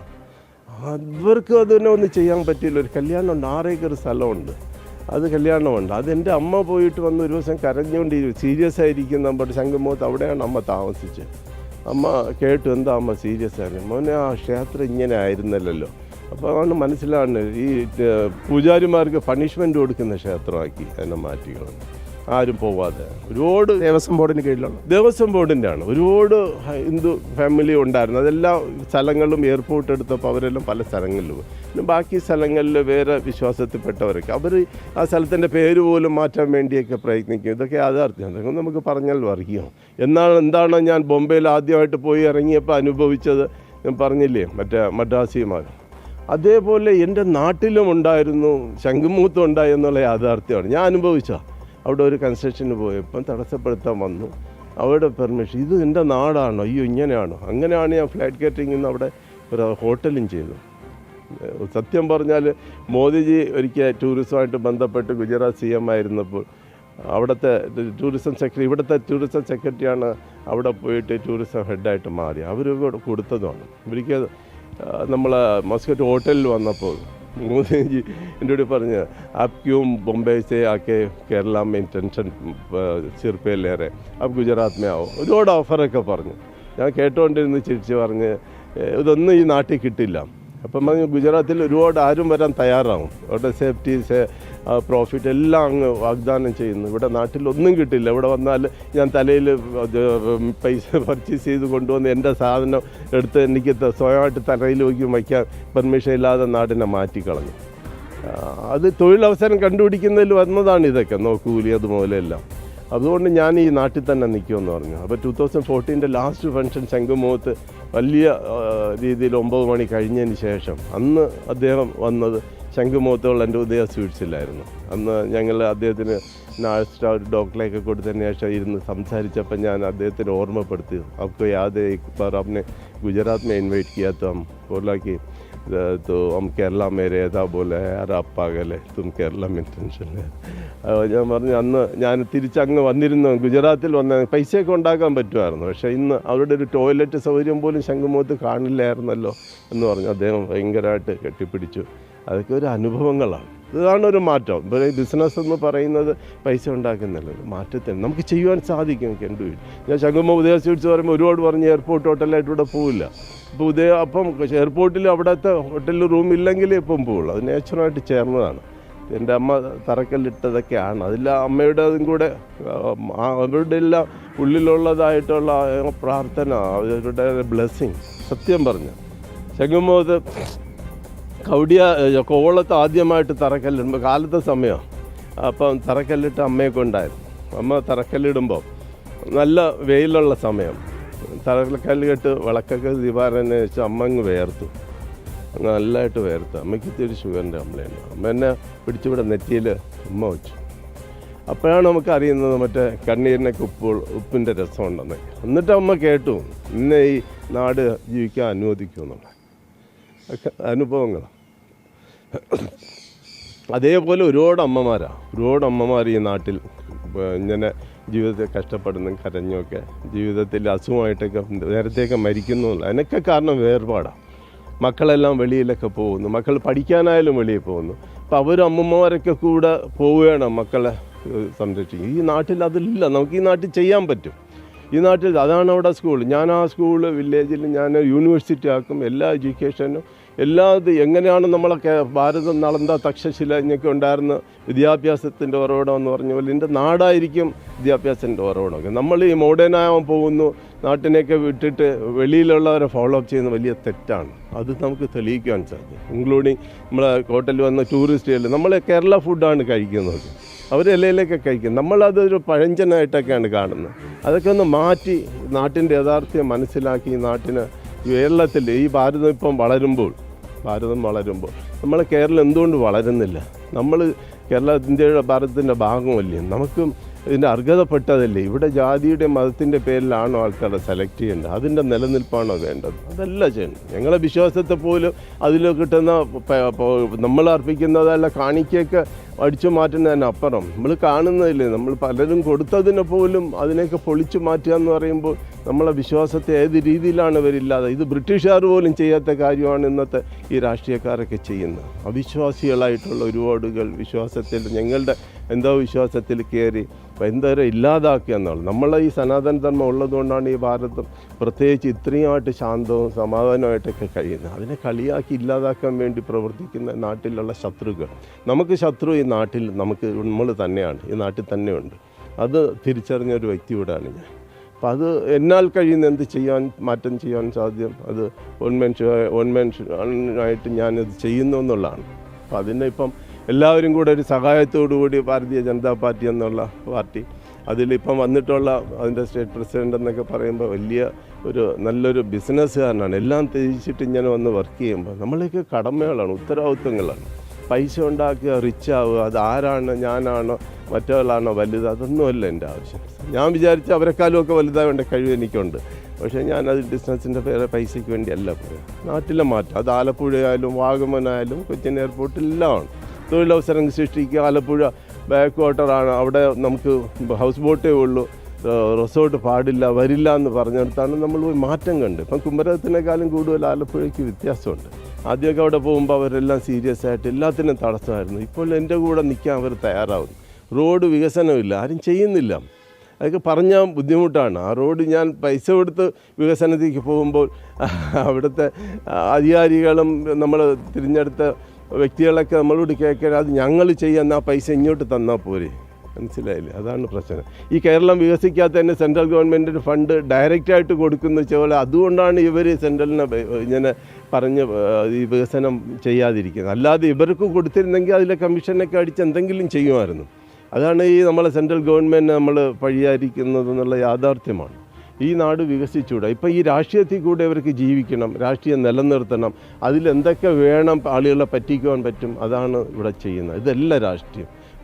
അവർക്ക് അതിനെ ഒന്നും ചെയ്യാൻ പറ്റിയില്ല. ഒരു കല്യാണമുണ്ട്, 6 ഏക്കർ സ്ഥലമുണ്ട്, അത് കല്യാണമുണ്ട്. അതെൻ്റെ അമ്മ പോയിട്ട് വന്ന് ഒരു ദിവസം കരഞ്ഞുകൊണ്ട് സീരിയസ് ആയിരിക്കും നമ്മുടെ ശംഖുമുഖത്ത്. അവിടെയാണ് അമ്മ താമസിച്ചത്. അമ്മ കേട്ടു, എന്താ അമ്മ സീരിയസ് ആയിരുന്നു? മോനെ ആ ക്ഷേത്രം ഇങ്ങനെ ആയിരുന്നല്ലോ. അപ്പോൾ അതുകൊണ്ട് മനസ്സിലാണ് ഈ പൂജാരിമാർക്ക് പണിഷ്മെൻ്റ് കൊടുക്കുന്ന ക്ഷേത്രമാക്കി അതിനെ മാറ്റിക്കളഞ്ഞു, ആരും പോവാതെ. ഒരുപാട് ദേവസ്വം ബോർഡിന് കീഴിലുള്ള ദേവസ്വം ബോർഡിൻ്റെ ആണ്. ഒരുപാട് ഹിന്ദു ഫാമിലി ഉണ്ടായിരുന്നു. അതെല്ലാം സ്ഥലങ്ങളിലും എയർപോർട്ട് എടുത്തപ്പോൾ അവരെല്ലാം പല സ്ഥലങ്ങളിലും പോയി. പിന്നെ ബാക്കി സ്ഥലങ്ങളിൽ വേറെ വിശ്വാസത്തിൽപ്പെട്ടവരൊക്കെ അവർ ആ സ്ഥലത്തിൻ്റെ പേര് പോലും മാറ്റാൻ വേണ്ടിയൊക്കെ പ്രയത്നിക്കും. ഇതൊക്കെ യാഥാർത്ഥ്യമാണ്. അതൊക്കെ നമുക്ക് പറഞ്ഞാൽ വർഗീയം. എന്താണ് ഞാൻ ബോംബെയിൽ ആദ്യമായിട്ട് പോയി ഇറങ്ങിയപ്പോൾ അനുഭവിച്ചത് ഞാൻ പറഞ്ഞില്ലേ, മറ്റേ മദ്രാസിമാർ. അതേപോലെ എൻ്റെ നാട്ടിലും ഉണ്ടായിരുന്നു, ശംഖുമുഖത്തും ഉണ്ടായി എന്നുള്ള യാഥാർത്ഥ്യമാണ് ഞാൻ അനുഭവിച്ചത്. അവിടെ ഒരു കൺസ്ട്രക്ഷന് പോയപ്പം തടസ്സപ്പെടുത്താൻ വന്നു. അവിടെ പെർമിഷൻ, ഇത് എൻ്റെ നാടാണോ, അയ്യോ ഇങ്ങനെയാണോ? അങ്ങനെയാണ് ഞാൻ ഫ്ലൈറ്റ് കാറ്ററിംഗിൽ നിന്ന് അവിടെ ഒരു ഹോട്ടലും ചെയ്തു. സത്യം പറഞ്ഞാൽ മോദിജി ഒരിക്കൽ ടൂറിസമായിട്ട് ബന്ധപ്പെട്ട് ഗുജറാത്ത് CM ആയിരുന്നപ്പോൾ അവിടുത്തെ ടൂറിസം സെക്രട്ടറി, ഇവിടുത്തെ ടൂറിസം സെക്രട്ടറിയാണ് അവിടെ പോയിട്ട് ടൂറിസം ഹെഡായിട്ട് മാറി. അവർ കൊടുത്തതാണ്. ഒരിക്കൽ നമ്മൾ മസ്കറ്റ് ഹോട്ടലിൽ വന്നപ്പോൾ മോദിജി എൻ്റെ കൂടെ പറഞ്ഞ് ആപ് ക്യൂം ബോംബെ സേ ആക്കെ കേരള മെയിൻ ടെൻഷൻ സിർപ്പയിലേറെ ആപ് ഗുജറാത്ത് മേ ആവോ, ഒരുപാട് ഓഫറൊക്കെ പറഞ്ഞു. ഞാൻ കേട്ടുകൊണ്ടിരുന്ന് ചിരിച്ച് പറഞ്ഞ് ഇതൊന്നും ഈ നാട്ടിൽ കിട്ടില്ല. അപ്പം ഗുജറാത്തിൽ ഒരുപാട് ആരും വരാൻ തയ്യാറാവും. അവിടെ സേഫ്റ്റി, പ്രോഫിറ്റ് എല്ലാം അങ്ങ് വാഗ്ദാനം ചെയ്യുന്നു. ഇവിടെ നാട്ടിൽ ഒന്നും കിട്ടില്ല. ഇവിടെ വന്നാൽ ഞാൻ തലയിൽ പൈസ പർച്ചേസ് ചെയ്ത് കൊണ്ടുവന്ന് എൻ്റെ സാധനം എടുത്ത് എനിക്ക് സ്വയമായിട്ട് തലയിൽ വയ്ക്കാൻ പെർമിഷൻ ഇല്ലാതെ നാടിനെ മാറ്റിക്കളഞ്ഞു. അത് തൊഴിലവസരം കണ്ടുപിടിക്കുന്നതിൽ വന്നതാണ് ഇതൊക്കെ, നോക്കൂലി അതുപോലെയെല്ലാം. അതുകൊണ്ട് ഞാൻ ഈ നാട്ടിൽ തന്നെ നിൽക്കുമെന്ന് പറഞ്ഞു. അപ്പോൾ 2014 ലാസ്റ്റ് ഫംഗ്ഷൻ ശംഖുമുഖത്ത് വലിയ രീതിയിൽ 9 മണി കഴിഞ്ഞതിന് ശേഷം അന്ന് അദ്ദേഹം വന്നത് ശംഖുമുഖത്തുള്ള എൻ്റെ ഉദയ സ്വീറ്റ്സിലായിരുന്നു. അന്ന് ഞങ്ങൾ അദ്ദേഹത്തിന് നാഷ്ടാ ഡോക്ടറേക്ക് കൊടുത്തതിന് ശേഷം ഇരുന്ന് സംസാരിച്ചപ്പോൾ ഞാൻ അദ്ദേഹത്തിന് ഓർമ്മപ്പെടുത്തി, आपको याद है एक बार आपने गुजरात में इन्वाइट किया तो हम बोला कि तो हम केरला में रहता बोला है यार आप पागल है तुम केरला में टेंशन है. ഞാൻ പറഞ്ഞു അന്ന് ഞാൻ തിരിച്ചങ്ങ് വന്നിരുന്നു, ഗുജറാത്തിൽ വന്ന പൈസയൊക്കെ ഉണ്ടാക്കാൻ പറ്റുമായിരുന്നു. പക്ഷേ ഇന്ന് അവരുടെ ഒരു ടോയ്ലറ്റ് സൗകര്യം പോലും ശംഖുമുഖത്ത് കാണില്ലായിരുന്നല്ലോ എന്ന് പറഞ്ഞു. അദ്ദേഹം ഭയങ്കരമായിട്ട് കെട്ടിപ്പിടിച്ചു. അതൊക്കെ ഒരു അനുഭവങ്ങളാണ്. ഇതാണ് ഒരു മാറ്റം. ഇപ്പോൾ ബിസിനസ് എന്ന് പറയുന്നത് പൈസ ഉണ്ടാക്കുന്നില്ല, മാറ്റത്തിന് നമുക്ക് ചെയ്യുവാൻ സാധിക്കും. ഞാൻ ശംഖുമുഖം ഉദയ സ്വീറ്റ്സ് പറയുമ്പോൾ ഒരുപാട് പറഞ്ഞ് എയർപോർട്ട് ഹോട്ടലായിട്ട് ഇവിടെ പോവില്ല. ഇപ്പോൾ അപ്പം എയർപോർട്ടിൽ അവിടുത്തെ ഹോട്ടലിൽ റൂം ഇല്ലെങ്കിൽ ഇപ്പം പോവുള്ളൂ. അത് നേച്ചറായിട്ട് ചേർന്നതാണ്. എൻ്റെ അമ്മ തറക്കല്ലിട്ടതൊക്കെയാണ്. അതില്ല അമ്മയുടെ അതും കൂടെ അവരുടെ എല്ലാം ഉള്ളിലുള്ളതായിട്ടുള്ള പ്രാർത്ഥന, അവരുടെ ബ്ലെസ്സിങ്. സത്യം പറഞ്ഞു ശംഖുമുഖത്ത് കോവളത്ത് ആദ്യമായിട്ട് തറക്കല്ലിടുമ്പോൾ കാലത്തെ സമയം, അപ്പം തറക്കല്ലിട്ട് അമ്മയെ കൊണ്ടായിരുന്നു. അമ്മ തറക്കല്ലിടുമ്പോൾ നല്ല വെയിലുള്ള സമയം, തറക്കല്ല് കെട്ട് വിളക്കൊക്കെ ദിവാരനെ വെച്ച് അമ്മ അങ്ങ് വേർത്തു, നല്ലതായിട്ട് വേർത്ത്. അമ്മയ്ക്ക് ഇത്തിരി ഷുഗറിൻ്റെ കംപ്ലൈൻറ്റ്. അമ്മ എന്നെ പിടിച്ചിവിടെ നെറ്റിയിൽ ഉമ്മ വെച്ചു. അപ്പോഴാണ് നമുക്ക് അറിയുന്നത് മറ്റേ കണ്ണീരിനൊക്കെ ഉപ്പിൻ്റെ രസമുണ്ടെന്ന്. എന്നിട്ട് അമ്മ കേട്ടു ഇന്നെ ഈ നാട് ജീവിക്കാൻ അനുവദിക്കുമെന്നുള്ള അനുഭവങ്ങളാണ്. അതേപോലെ ഒരുപാട് അമ്മമാർ ഈ നാട്ടിൽ ഇങ്ങനെ ജീവിതത്തെ കഷ്ടപ്പെടുന്നു, കരഞ്ഞൊക്കെ ജീവിതത്തിൽ അസുഖമായിട്ടൊക്കെ നേരത്തെയൊക്കെ മരിക്കുന്നുള്ളൂ. അതിനൊക്കെ കാരണം വേർപാടാണ്. മക്കളെല്ലാം വെളിയിലൊക്കെ പോകുന്നു, മക്കൾ പഠിക്കാനായാലും വെളിയിൽ പോകുന്നു. അപ്പോൾ അമ്മമാരൊക്കെ കൂടെ പോവുകയാണ് മക്കളെ സംരക്ഷിക്കും. ഈ നാട്ടിൽ അതില്ല. നമുക്ക് ഈ നാട്ടിൽ ചെയ്യാൻ പറ്റും. ഈ നാട്ടിൽ അതാണ് അവിടെ സ്കൂൾ. ഞാൻ ആ സ്കൂൾ വില്ലേജിൽ ഞാൻ യൂണിവേഴ്സിറ്റി ആക്കും. എല്ലാ എഡ്യൂക്കേഷനും എങ്ങനെയാണ് നമ്മളൊക്കെ ഭാരതം നളന്ദ തക്ഷശില ഇങ്ങനെയൊക്കെ ഉണ്ടായിരുന്ന വിദ്യാഭ്യാസത്തിൻ്റെ ഉറവിടം എന്ന് പറഞ്ഞ പോലെ എൻ്റെ നാടായിരിക്കും വിദ്യാഭ്യാസത്തിൻ്റെ ഉറവിടമൊക്കെ. നമ്മൾ ഈ മോഡേണാകാൻ പോകുന്നു, നാട്ടിനെയൊക്കെ വിട്ടിട്ട് വെളിയിലുള്ളവരെ ഫോളോ അപ്പ് ചെയ്യുന്ന വലിയ തെറ്റാണ്. അത് നമുക്ക് തെളിയിക്കാൻ സാധിക്കും. ഇൻക്ലൂഡിങ് നമ്മളെ ഹോട്ടലിൽ വന്ന ടൂറിസ്റ്റുകൾ നമ്മൾ കേരള ഫുഡാണ് കഴിക്കുന്നത്, അവർ ഇലയിലൊക്കെ കഴിക്കും. നമ്മളതൊരു പഴഞ്ചനായിട്ടൊക്കെയാണ് കാണുന്നത്. അതൊക്കെ ഒന്ന് മാറ്റി നാട്ടിൻ്റെ യാഥാർത്ഥ്യം മനസ്സിലാക്കി നാട്ടിന് കേരളത്തിൽ ഈ ഭാരതം വളരുമ്പോൾ നമ്മൾ കേരളം എന്തുകൊണ്ട് വളരുന്നില്ല? നമ്മൾ ഇന്ത്യയുടെ ഭാരതത്തിൻ്റെ ഭാഗമല്ലേ? നമുക്കും ഇതിൻ്റെ അർഹതപ്പെട്ടതല്ലേ? ഇവിടെ ജാതിയുടെ മതത്തിൻ്റെ പേരിലാണോ ആൾക്കാരെ സെലക്ട് ചെയ്യേണ്ടത്? അതിൻ്റെ നിലനിൽപ്പാണോ വേണ്ടത്? അതല്ല ചെയ്യണം. ഞങ്ങളെ വിശ്വാസത്തെ പോലും അതിൽ കിട്ടുന്ന നമ്മൾ അർപ്പിക്കുന്നതല്ല കാണിക്കൊക്കെ അടിച്ചു മാറ്റുന്നതിന് അപ്പുറം നമ്മൾ കാണുന്നതില്ലേ, നമ്മൾ പലരും കൊടുത്തതിനെ പോലും അതിനെയൊക്കെ പൊളിച്ചു മാറ്റുക എന്ന് പറയുമ്പോൾ നമ്മളെ വിശ്വാസത്തെ ഏത് രീതിയിലാണ് ഇവരില്ലാതെ. ഇത് ബ്രിട്ടീഷുകാർ പോലും ചെയ്യാത്ത കാര്യമാണ് ഇന്നത്തെ ഈ രാഷ്ട്രീയക്കാരൊക്കെ ചെയ്യുന്നത്. അവിശ്വാസികളായിട്ടുള്ള ഒരുപാടുകൾ വിശ്വാസത്തിൽ ഞങ്ങളുടെ എന്തോ വിശ്വാസത്തിൽ കയറി എന്തോരം ഇല്ലാതാക്കുക എന്നുള്ളത്. നമ്മളെ ഈ സനാതന ധർമ്മം ഉള്ളതുകൊണ്ടാണ് ഈ ഭാരതം പ്രത്യേകിച്ച് ഇത്രയുമായിട്ട് ശാന്തവും സമാധാനമായിട്ടൊക്കെ കഴിയുന്നത്. അതിനെ കളിയാക്കി ഇല്ലാതാക്കാൻ വേണ്ടി പ്രവർത്തിക്കുന്ന നാട്ടിലുള്ള ശത്രുക്കൾ, നമുക്ക് ശത്രു ഈ നാട്ടിൽ നമ്മൾ തന്നെയാണ്, ഈ നാട്ടിൽ തന്നെയുണ്ട്. അത് തിരിച്ചറിഞ്ഞൊരു വ്യക്തി കൂടെയാണ് ഞാൻ. അപ്പം അത് എന്നാൽ കഴിയുന്ന എന്ത് മാറ്റം ചെയ്യാൻ സാധ്യം, അത് ഓൺമെൻഷനായിട്ട് ഞാനത് ചെയ്യുന്നു എന്നുള്ളതാണ്. അപ്പം അതിനെ ഇപ്പം എല്ലാവരും കൂടെ ഒരു സഹായത്തോടു കൂടി ഭാരതീയ ജനതാ പാർട്ടി എന്നുള്ള പാർട്ടി, അതിലിപ്പം വന്നിട്ടുള്ള അതിൻ്റെ സ്റ്റേറ്റ് പ്രസിഡൻ്റ് എന്നൊക്കെ പറയുമ്പോൾ വലിയ നല്ലൊരു ബിസിനസ്സുകാരനാണ്. എല്ലാം തിരിച്ചിട്ട് ഇങ്ങനെ വന്ന് വർക്ക് ചെയ്യുമ്പോൾ നമ്മളൊക്കെ കടമകളാണ്, ഉത്തരവാദിത്വങ്ങളാണ്. പൈസ ഉണ്ടാക്കുക, റിച്ച് ആവുക, അത് ആരാണ്, ഞാനാണോ മറ്റൊരാളാണോ വലുത്, അതൊന്നുമല്ല എൻ്റെ ആവശ്യം. ഞാൻ വിചാരിച്ച അവരെക്കാളും ഒക്കെ വലുതാവേണ്ട കഴിവ് എനിക്കുണ്ട്. പക്ഷേ ഞാനത് ബിസിനസ്സിൻ്റെ പൈസയ്ക്ക് വേണ്ടിയല്ല പറയുക. നാട്ടിലെ മാറ്റം, അത് ആലപ്പുഴയായാലും വാഗമനായാലും കൊച്ചിൻ എയർപോർട്ടിലെല്ലാമാണ്. തൊഴിലവസരം സൃഷ്ടിക്കുക. ആലപ്പുഴ ബാക്ക് വാട്ടറാണ്, അവിടെ നമുക്ക് ഹൗസ് ബോട്ടേ ഉള്ളൂ, റിസോർട്ട് പാടില്ല, വരില്ല എന്ന് പറഞ്ഞിടത്താണ് നമ്മൾ പോയി മാറ്റം കണ്ട്. ഇപ്പം കുമരകത്തിനേക്കാളും കൂടുതൽ ആലപ്പുഴയ്ക്ക് വ്യത്യാസമുണ്ട്. ആദ്യമൊക്കെ അവിടെ പോകുമ്പോൾ അവരെല്ലാം സീരിയസ് ആയിട്ട് എല്ലാത്തിനും തടസ്സമായിരുന്നു. ഇപ്പോൾ എൻ്റെ കൂടെ നിൽക്കാൻ അവർ തയ്യാറാവുന്നു. റോഡ് വികസനമില്ല, ആരും ചെയ്യുന്നില്ല. അതൊക്കെ പറഞ്ഞാൽ ബുദ്ധിമുട്ടാണ്. ആ റോഡ് ഞാൻ പൈസ കൊടുത്ത് വികസനത്തിലേക്ക് പോകുമ്പോൾ അവിടുത്തെ അധികാരികളും നമ്മൾ തിരഞ്ഞെടുത്ത വ്യക്തികളൊക്കെ നമ്മളോട് കേൾക്കാൻ അത് ഞങ്ങൾ ചെയ്യാൻ ആ പൈസ ഇങ്ങോട്ട് തന്നാൽ പോരെ, മനസ്സിലായില്ലേ? അതാണ് പ്രശ്നം. ഈ കേരളം വികസിക്കാത്ത തന്നെ സെൻട്രൽ ഗവൺമെൻറ്റിന് ഫണ്ട് ഡയറക്റ്റായിട്ട് കൊടുക്കുന്ന വെച്ചാൽ അതുകൊണ്ടാണ് ഇവർ സെൻട്രലിനെ ഇങ്ങനെ പറഞ്ഞ് ഈ വികസനം ചെയ്യാതിരിക്കുന്നത്. അല്ലാതെ ഇവർക്ക് കൊടുത്തിരുന്നെങ്കിൽ അതിലെ കമ്മീഷനൊക്കെ അടിച്ച് എന്തെങ്കിലും ചെയ്യുമായിരുന്നു. അതാണ് ഈ നമ്മളെ സെൻട്രൽ ഗവൺമെൻറ് നമ്മൾ പഴിയായിരിക്കുന്നത് എന്നുള്ള യാഥാർത്ഥ്യമാണ്. ഈ നാട് വികസിച്ചുകൂടാ. ഇപ്പം ഈ രാഷ്ട്രീയത്തിൽ കൂടെ ഇവർക്ക് ജീവിക്കണം, രാഷ്ട്രീയം നിലനിർത്തണം, അതിലെന്തൊക്കെ വേണം ആളുകളെ പറ്റിക്കുവാൻ പറ്റും, അതാണ് ഇവിടെ ചെയ്യുന്നത്. ഇതല്ല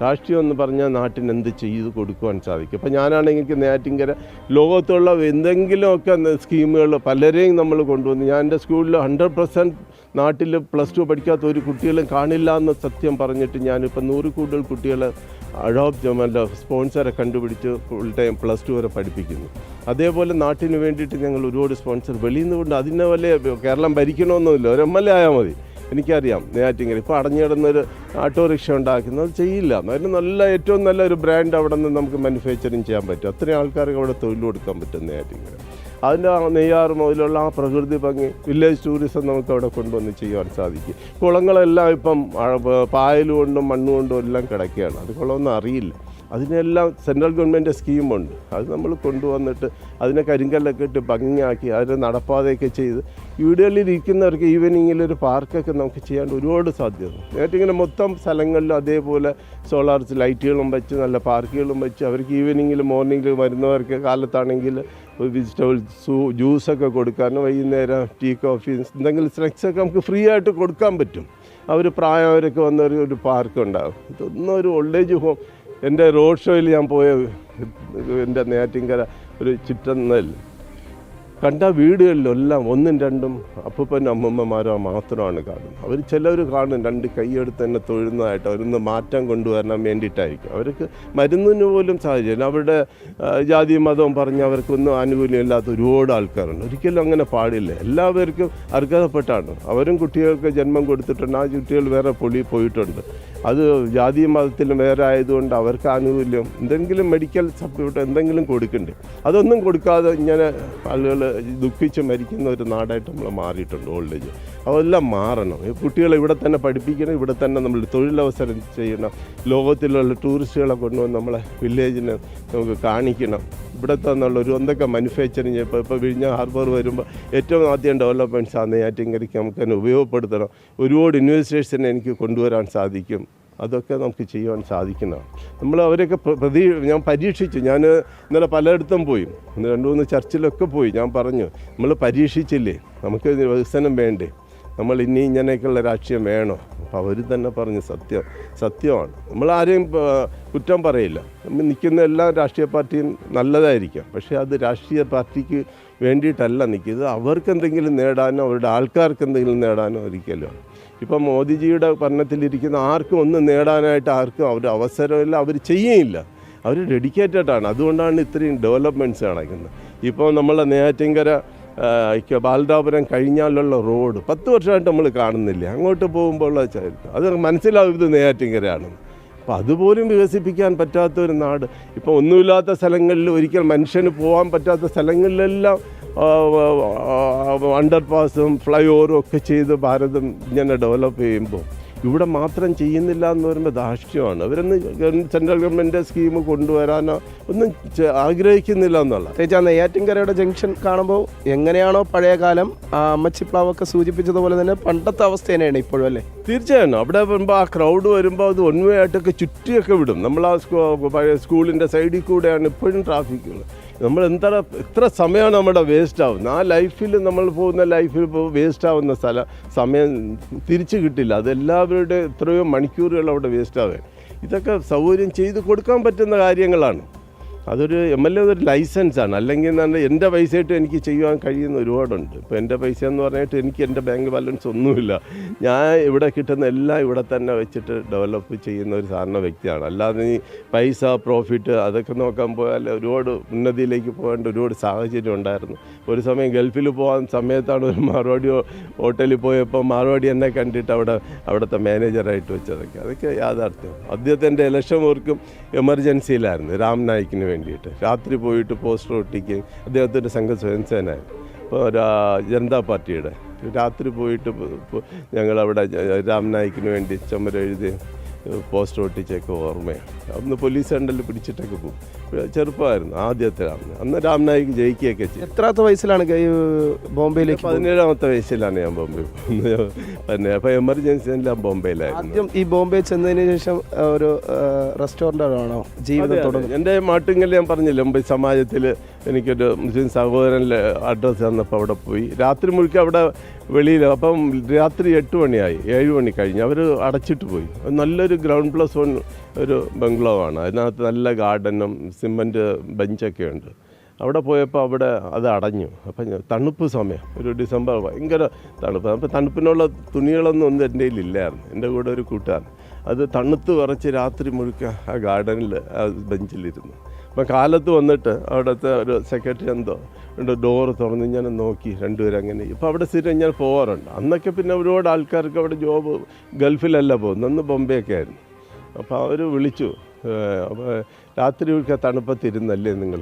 രാഷ്ട്രീയം എന്ന് പറഞ്ഞാൽ നാട്ടിന് എന്ത് ചെയ്ത് കൊടുക്കുവാൻ സാധിക്കും. ഇപ്പം ഞാനാണെങ്കിൽ നെയ്യാറ്റിൻകര ലോകത്തുള്ള എന്തെങ്കിലുമൊക്കെ സ്കീമുകൾ പലരെയും നമ്മൾ കൊണ്ടുവന്നു. ഞാൻ എൻ്റെ സ്കൂളിൽ 100% നാട്ടിൽ +2 പഠിക്കാത്ത ഒരു കുട്ടികളും കാണില്ല എന്ന് സത്യം പറഞ്ഞിട്ട് ഞാനിപ്പോൾ 100 കൂടുതൽ കുട്ടികളെ സ്പോൺസറെ കണ്ടുപിടിച്ച് ഫുൾ ടൈം +2 വരെ പഠിപ്പിക്കുന്നു. അതേപോലെ നാട്ടിന് വേണ്ടിയിട്ട് ഞങ്ങൾ ഒരുപാട് സ്പോൺസർ വെളിയിൽ നിന്ന് കൊണ്ട്, അതിനെ വല്ല കേരളം ഭരിക്കണമെന്നൊന്നുമില്ല, ഒരു MLA ആയാൽ മതി. എനിക്കറിയാം നെയ്യാറ്റിൻകര ഇപ്പോൾ അടഞ്ഞു കിടന്നൊരു ഓട്ടോറിക്ഷ ഉണ്ടാക്കുന്നത് ചെയ്യില്ല. അതിന് ഏറ്റവും നല്ല ഒരു ബ്രാൻഡ് അവിടെ നിന്ന് നമുക്ക് മാനുഫാക്ചറിങ് ചെയ്യാൻ പറ്റും. അത്രയും ആൾക്കാർക്ക് അവിടെ തൊഴിൽ കൊടുക്കാൻ പറ്റും നെയ്യാറ്റിൻകര. അതിൻ്റെ നെയ്യാറ് മുതലുള്ള ആ പ്രകൃതി ഭംഗി, വില്ലേജ് ടൂറിസം നമുക്ക് അവിടെ കൊണ്ടുവന്ന് ചെയ്യാൻ സാധിക്കും. കുളങ്ങളെല്ലാം ഇപ്പം പായൽ കൊണ്ടും മണ്ണുകൊണ്ടും എല്ലാം കിടക്കുകയാണ്. അത് കുളമൊന്നും അറിയില്ല. അതിനെല്ലാം സെൻട്രൽ ഗവൺമെൻറ് സ്കീമുണ്ട്. അത് നമ്മൾ കൊണ്ടുവന്നിട്ട് അതിനെ കരിങ്കല്ലൊക്കെ ഇട്ട് ഭംഗിയാക്കി അതിന് നടപ്പാതയൊക്കെ ചെയ്ത് വീടുകളിൽ ഇരിക്കുന്നവർക്ക് ഈവനിങ്ങിലൊരു പാർക്കൊക്കെ നമുക്ക് ചെയ്യാൻ ഒരുപാട് സാധ്യത. നേരിട്ടിങ്ങനെ മൊത്തം സ്ഥലങ്ങളിലും അതേപോലെ സോളാർ ലൈറ്റുകളും വെച്ച് നല്ല പാർക്കുകളും വെച്ച് അവർക്ക് ഈവനിങ്ങിൽ മോർണിംഗിൽ വരുന്നവർക്ക് കാലത്താണെങ്കിൽ വെജിറ്റബിൾ ജ്യൂസൊക്കെ കൊടുക്കാനും വൈകുന്നേരം ടീ കോഫി എന്തെങ്കിലും സ്നാക്സൊക്കെ നമുക്ക് ഫ്രീ ആയിട്ട് കൊടുക്കാൻ പറ്റും. അവർ പ്രായമായവരൊക്കെ വന്നൊരു പാർക്ക് ഉണ്ടാകും. ഇതൊന്നും ഒരു ഓൾഡ് ഏജ് ഹോം. എൻ്റെ റോഡ് ഷോയിൽ ഞാൻ പോയ എൻ്റെ നെയ്യാറ്റിൻകര ഒരു ചിറ്റന്നൽ കണ്ട വീടുകളിലെല്ലാം 1ഉം 2ഉം അപ്പൂപ്പനും അമ്മൂമ്മമാരോ മാത്രമാണ് കാണുന്നത്. അവർ ചിലവർ കാണും 2 കൈയെടുത്ത് തന്നെ തൊഴുന്നതായിട്ട്, അവരൊന്ന് മാറ്റം കൊണ്ടുവരാൻ വേണ്ടിയിട്ടായിരിക്കും. അവർക്ക് മരുന്നിന് പോലും സാഹചര്യം, അവരുടെ ജാതി മതവും പറഞ്ഞ് അവർക്കൊന്നും ആനുകൂല്യമില്ലാത്ത ഒരുപാട് ആൾക്കാരുണ്ട്. ഒരിക്കലും അങ്ങനെ പാടില്ല. എല്ലാവർക്കും അർഹതപ്പെട്ടാണ്. അവരും കുട്ടികൾക്ക് ജന്മം കൊടുത്തിട്ടുണ്ട്. ആ കുട്ടികൾ വേറെ പോയിട്ടുണ്ട്. അത് ജാതി മതത്തിലും വേറെ ആയതുകൊണ്ട് അവർക്ക് ആനുകൂല്യം എന്തെങ്കിലും മെഡിക്കൽ സപ്പോർട്ട് എന്തെങ്കിലും കൊടുക്കണ്ടേ. അതൊന്നും കൊടുക്കാതെ ഇങ്ങനെ ആളുകൾ ദുഃഖിച്ച് മരിക്കുന്ന ഒരു നാടായിട്ട് നമ്മൾ മാറിയിട്ടുണ്ട് ഓൾഡ് ഏജ്. അതെല്ലാം മാറണം. കുട്ടികളെ ഇവിടെ തന്നെ പഠിപ്പിക്കണം, ഇവിടെ തന്നെ നമ്മൾ തൊഴിലവസരം ചെയ്യണം. ലോകത്തിലുള്ള ടൂറിസ്റ്റുകളെ കൊണ്ടുവന്ന് നമ്മളെ വില്ലേജിനെ നമുക്ക് കാണിക്കണം. ഇവിടെ തന്നുള്ളൊരു എന്തൊക്കെ മാനുഫാക്ചറിങ് ഇപ്പോൾ വിഴിഞ്ഞ ഹാർബർ വരുമ്പോൾ ഏറ്റവും ആദ്യം ഡെവലപ്മെൻറ്റ്സ് ആ നെയ്യാറ്റിൻകരയ്ക്ക് നമുക്ക് തന്നെ ഉപയോഗപ്പെടുത്തണം. ഒരുപാട് ഇൻവെസ്റ്റേഴ്സിനെ എനിക്ക് കൊണ്ടുവരാൻ സാധിക്കും. അതൊക്കെ നമുക്ക് ചെയ്യുവാൻ സാധിക്കുന്നതാണ്. നമ്മൾ അവരൊക്കെ ഞാൻ പരീക്ഷിച്ചു. ഞാൻ ഇന്നലെ പലയിടത്തും പോയി, 2-3 ചർച്ചിലൊക്കെ പോയി. ഞാൻ പറഞ്ഞു, നമ്മൾ പരീക്ഷിച്ചില്ലേ, നമുക്ക് വികസനം വേണ്ടേ, നമ്മൾ ഇനി ഇങ്ങനെയൊക്കെയുള്ള രാഷ്ട്രീയം വേണോ? അപ്പോൾ അവർ തന്നെ പറഞ്ഞു സത്യമാണ്. നമ്മളാരെയും കുറ്റം പറയില്ല. നമ്മൾ നിൽക്കുന്ന എല്ലാ രാഷ്ട്രീയ പാർട്ടിയും നല്ലതായിരിക്കാം, പക്ഷേ അത് രാഷ്ട്രീയ പാർട്ടിക്ക് വേണ്ടിയിട്ടല്ല നിൽക്കുന്നത്. അവർക്ക് എന്തെങ്കിലും നേടാനോ അവരുടെ ആൾക്കാർക്ക് എന്തെങ്കിലും നേടാനോ ഒരിക്കലും. ഇപ്പം മോദിജിയുടെ ഭരണത്തിലിരിക്കുന്ന ആർക്കും ഒന്നും നേടാനായിട്ട് ആർക്കും അവർ അവസരമില്ല, അവർ ചെയ്യുകയില്ല. അവർ ഡെഡിക്കേറ്റഡാണ്. അതുകൊണ്ടാണ് ഇത്രയും ഡെവലപ്മെൻറ്റ്സ് നടക്കുന്നത്. ഇപ്പോൾ നമ്മളെ നെയ്യാറ്റിൻകര ബാലരാപുരം കഴിഞ്ഞാലുള്ള റോഡ് 10 വർഷമായിട്ട് നമ്മൾ കാണുന്നില്ല. അങ്ങോട്ട് പോകുമ്പോൾ അത് മനസ്സിലാവും ഇത് നെയ്യാറ്റിൻകരയാണ്. അപ്പോൾ അതുപോലും വികസിപ്പിക്കാൻ പറ്റാത്ത ഒരു നാട്. ഇപ്പോൾ ഒന്നുമില്ലാത്ത സ്ഥലങ്ങളിൽ, ഒരിക്കൽ മനുഷ്യന് പോകാൻ പറ്റാത്ത സ്ഥലങ്ങളിലെല്ലാം അണ്ടർപാസും ഫ്ലൈ ഓവറും ഒക്കെ ചെയ്ത് ഭാരതം ഇങ്ങനെ ഡെവലപ്പ് ചെയ്യുമ്പോൾ ഇവിടെ മാത്രം ചെയ്യുന്നില്ല എന്ന് പറയുമ്പോൾ ധാർഷ്ട്യമാണ്. അവരൊന്നും സെൻട്രൽ ഗവൺമെൻറ് സ്കീം കൊണ്ടുവരാനോ ഒന്നും ആഗ്രഹിക്കുന്നില്ല എന്നുള്ള. പ്രത്യേകിച്ച് ആ നെയ്യാറ്റിൻകരയുടെ ജംഗ്ഷൻ കാണുമ്പോൾ എങ്ങനെയാണോ പഴയ കാലം അമ്മച്ചിപ്ലാവൊക്കെ സൂചിപ്പിച്ചതുപോലെ തന്നെ പണ്ടത്തെ അവസ്ഥ തന്നെയാണ് ഇപ്പോഴും, അല്ലേ? തീർച്ചയായും അവിടെ വരുമ്പോൾ ആ ക്രൗഡ് വരുമ്പോൾ അത് ഒൺ വേ ആയിട്ടൊക്കെ ചുറ്റിയൊക്കെ വിടും. നമ്മൾ ആ പഴയ സ്കൂളിൻ്റെ സൈഡിൽ കൂടെയാണ് ഇപ്പോഴും ട്രാഫിക്കുകൾ. നമ്മൾ എത്ര സമയമാണ് നമ്മുടെ വേസ്റ്റ് ആവുന്നത്. ആ ലൈഫിൽ നമ്മൾ പോകുന്ന ലൈഫിൽ വേസ്റ്റ് ആവുന്ന സമയം തിരിച്ചു കിട്ടില്ല. അതെല്ലാവരുടെ എത്രയോ മണിക്കൂറുകൾ അവിടെ വേസ്റ്റ് ആവുക. ഇതൊക്കെ സൗകര്യം ചെയ്ത് കൊടുക്കാൻ പറ്റുന്ന കാര്യങ്ങളാണ്. അതൊരു MLA ഒരു ലൈസൻസാണ്. അല്ലെങ്കിൽ എന്നാൽ എൻ്റെ പൈസയായിട്ട് എനിക്ക് ചെയ്യാൻ കഴിയുന്ന ഒരുപാടുണ്ട്. ഇപ്പോൾ എൻ്റെ പൈസ എന്ന് പറഞ്ഞിട്ട് എനിക്ക് എൻ്റെ ബാങ്ക് ബാലൻസ് ഒന്നുമില്ല. ഞാൻ ഇവിടെ കിട്ടുന്ന എല്ലാം ഇവിടെ തന്നെ വെച്ചിട്ട് ഡെവലപ്പ് ചെയ്യുന്ന ഒരു സാധാരണ വ്യക്തിയാണ്. അല്ലാതെ ഈ പൈസ പ്രോഫിറ്റ് അതൊക്കെ നോക്കാൻ പോയാൽ ഒരുപാട് ഉന്നതിയിലേക്ക് പോകേണ്ട ഒരുപാട് സാഹചര്യം ഉണ്ടായിരുന്നു. ഒരു സമയം ഗൾഫിൽ പോകാൻ സമയത്താണ് ഒരു മാർവാടി ഹോട്ടലിൽ പോയപ്പോൾ മാർവാടി എന്നെ കണ്ടിട്ട് അവിടുത്തെ മാനേജറായിട്ട് വെച്ചതൊക്കെ. അതൊക്കെ യാഥാർത്ഥ്യം. ആദ്യത്തെ എൻ്റെ ഇലക്ഷൻ വർക്കും എമർജൻസിയിലായിരുന്നു, രാം നായിക്കിന് വേണ്ടിയിട്ട്. രാത്രി പോയിട്ട് പോസ്റ്റർ ഒട്ടിക്കുകയും അദ്ദേഹത്തിൻ്റെ സംഘ സ്വയംസേനായിരുന്നു. ഇപ്പോൾ ജനതാ പാർട്ടിയുടെ രാത്രി പോയിട്ട് ഞങ്ങളവിടെ രാം നായിക്കിന് വേണ്ടി ചുമര് എഴുതി പോസ്റ്റർ ഒട്ടിച്ചൊക്കെ ഓർമ്മയാണ്. അന്ന് പോലീസ് കണ്ടല് പിടിച്ചിട്ടൊക്കെ പോകും. ചെറുപ്പമായിരുന്നു ആദ്യത്തെ അന്ന് രാം നായിക് ജയിക്കുകയൊക്കെ ചെയ്യും. എത്രാമത്തെ വയസ്സിലാണ് ബോംബെയിലേക്ക്? 17ാമത്തെ വയസ്സിലാണ് ഞാൻ ബോംബെ പോകുന്നത്. പിന്നെ അപ്പോൾ എമർജൻസിയെല്ലാം ബോംബെയിലായിരുന്നു. ആദ്യം ഈ ബോംബെ ചെന്നതിന് ശേഷം ഒരു റെസ്റ്റോറൻ്റാണോ ജീവിതം തുടങ്ങി? എൻ്റെ മാട്ടുങ്കൽ ഞാൻ പറഞ്ഞില്ല, മുമ്പ് സമാജത്തിൽ എനിക്കൊരു മുസ്ലിം സഹോദരനിലെ അഡ്രസ്സ് തന്നപ്പോൾ അവിടെ പോയി. രാത്രി മുഴുக்க അവിടെ വെളിയിൽ. അപ്പം രാത്രി 8 മണിയായി, 7 മണി കഴിഞ്ഞ് അവർ അടച്ചിട്ട് പോയി. നല്ലൊരു ഗ്രൗണ്ട് +1 ഒരു ബംഗ്ലാവാണ്. അതിനകത്ത് നല്ല ഗാർഡനും സിമൻറ്റ് ബെഞ്ചൊക്കെ ഉണ്ട്. അവിടെ പോയപ്പോൾ അവിടെ അത് അടഞ്ഞു. അപ്പം തണുപ്പ് സമയം, ഒരു ഡിസംബർ, ഭയങ്കര തണുപ്പ്. അപ്പോൾ തണുപ്പിനുള്ള തുണികളൊന്നും എൻ്റെ കയ്യിലില്ലായിരുന്നു. എൻ്റെ കൂടെ ഒരു കൂട്ടുകാരൻ അത് തണുത്ത് വിറച്ച് രാത്രി മുഴുக்க ആ ഗാർഡനിൽ ആ ബെഞ്ചിലിരുന്നു. അപ്പം കാലത്ത് വന്നിട്ട് അവിടുത്തെ ഒരു സെക്രട്ടറി ഡോറ് തുറന്ന് ഞാൻ നോക്കി, രണ്ടുപേരും അങ്ങനെ. ഇപ്പോൾ അവിടെ സ്ഥിരം ഞാൻ പോകാറുണ്ട്. അന്നൊക്കെ പിന്നെ ഒരുപാട് ആൾക്കാർക്ക് അവിടെ ജോബ് ഗൾഫിലല്ല പോകുന്നത്, അന്ന് ബോംബെയൊക്കെ ആയിരുന്നു. അപ്പോൾ അവർ വിളിച്ചു, അപ്പോൾ രാത്രി ഒരിക്കൽ തണുപ്പത്തിരുന്നല്ലേ നിങ്ങൾ?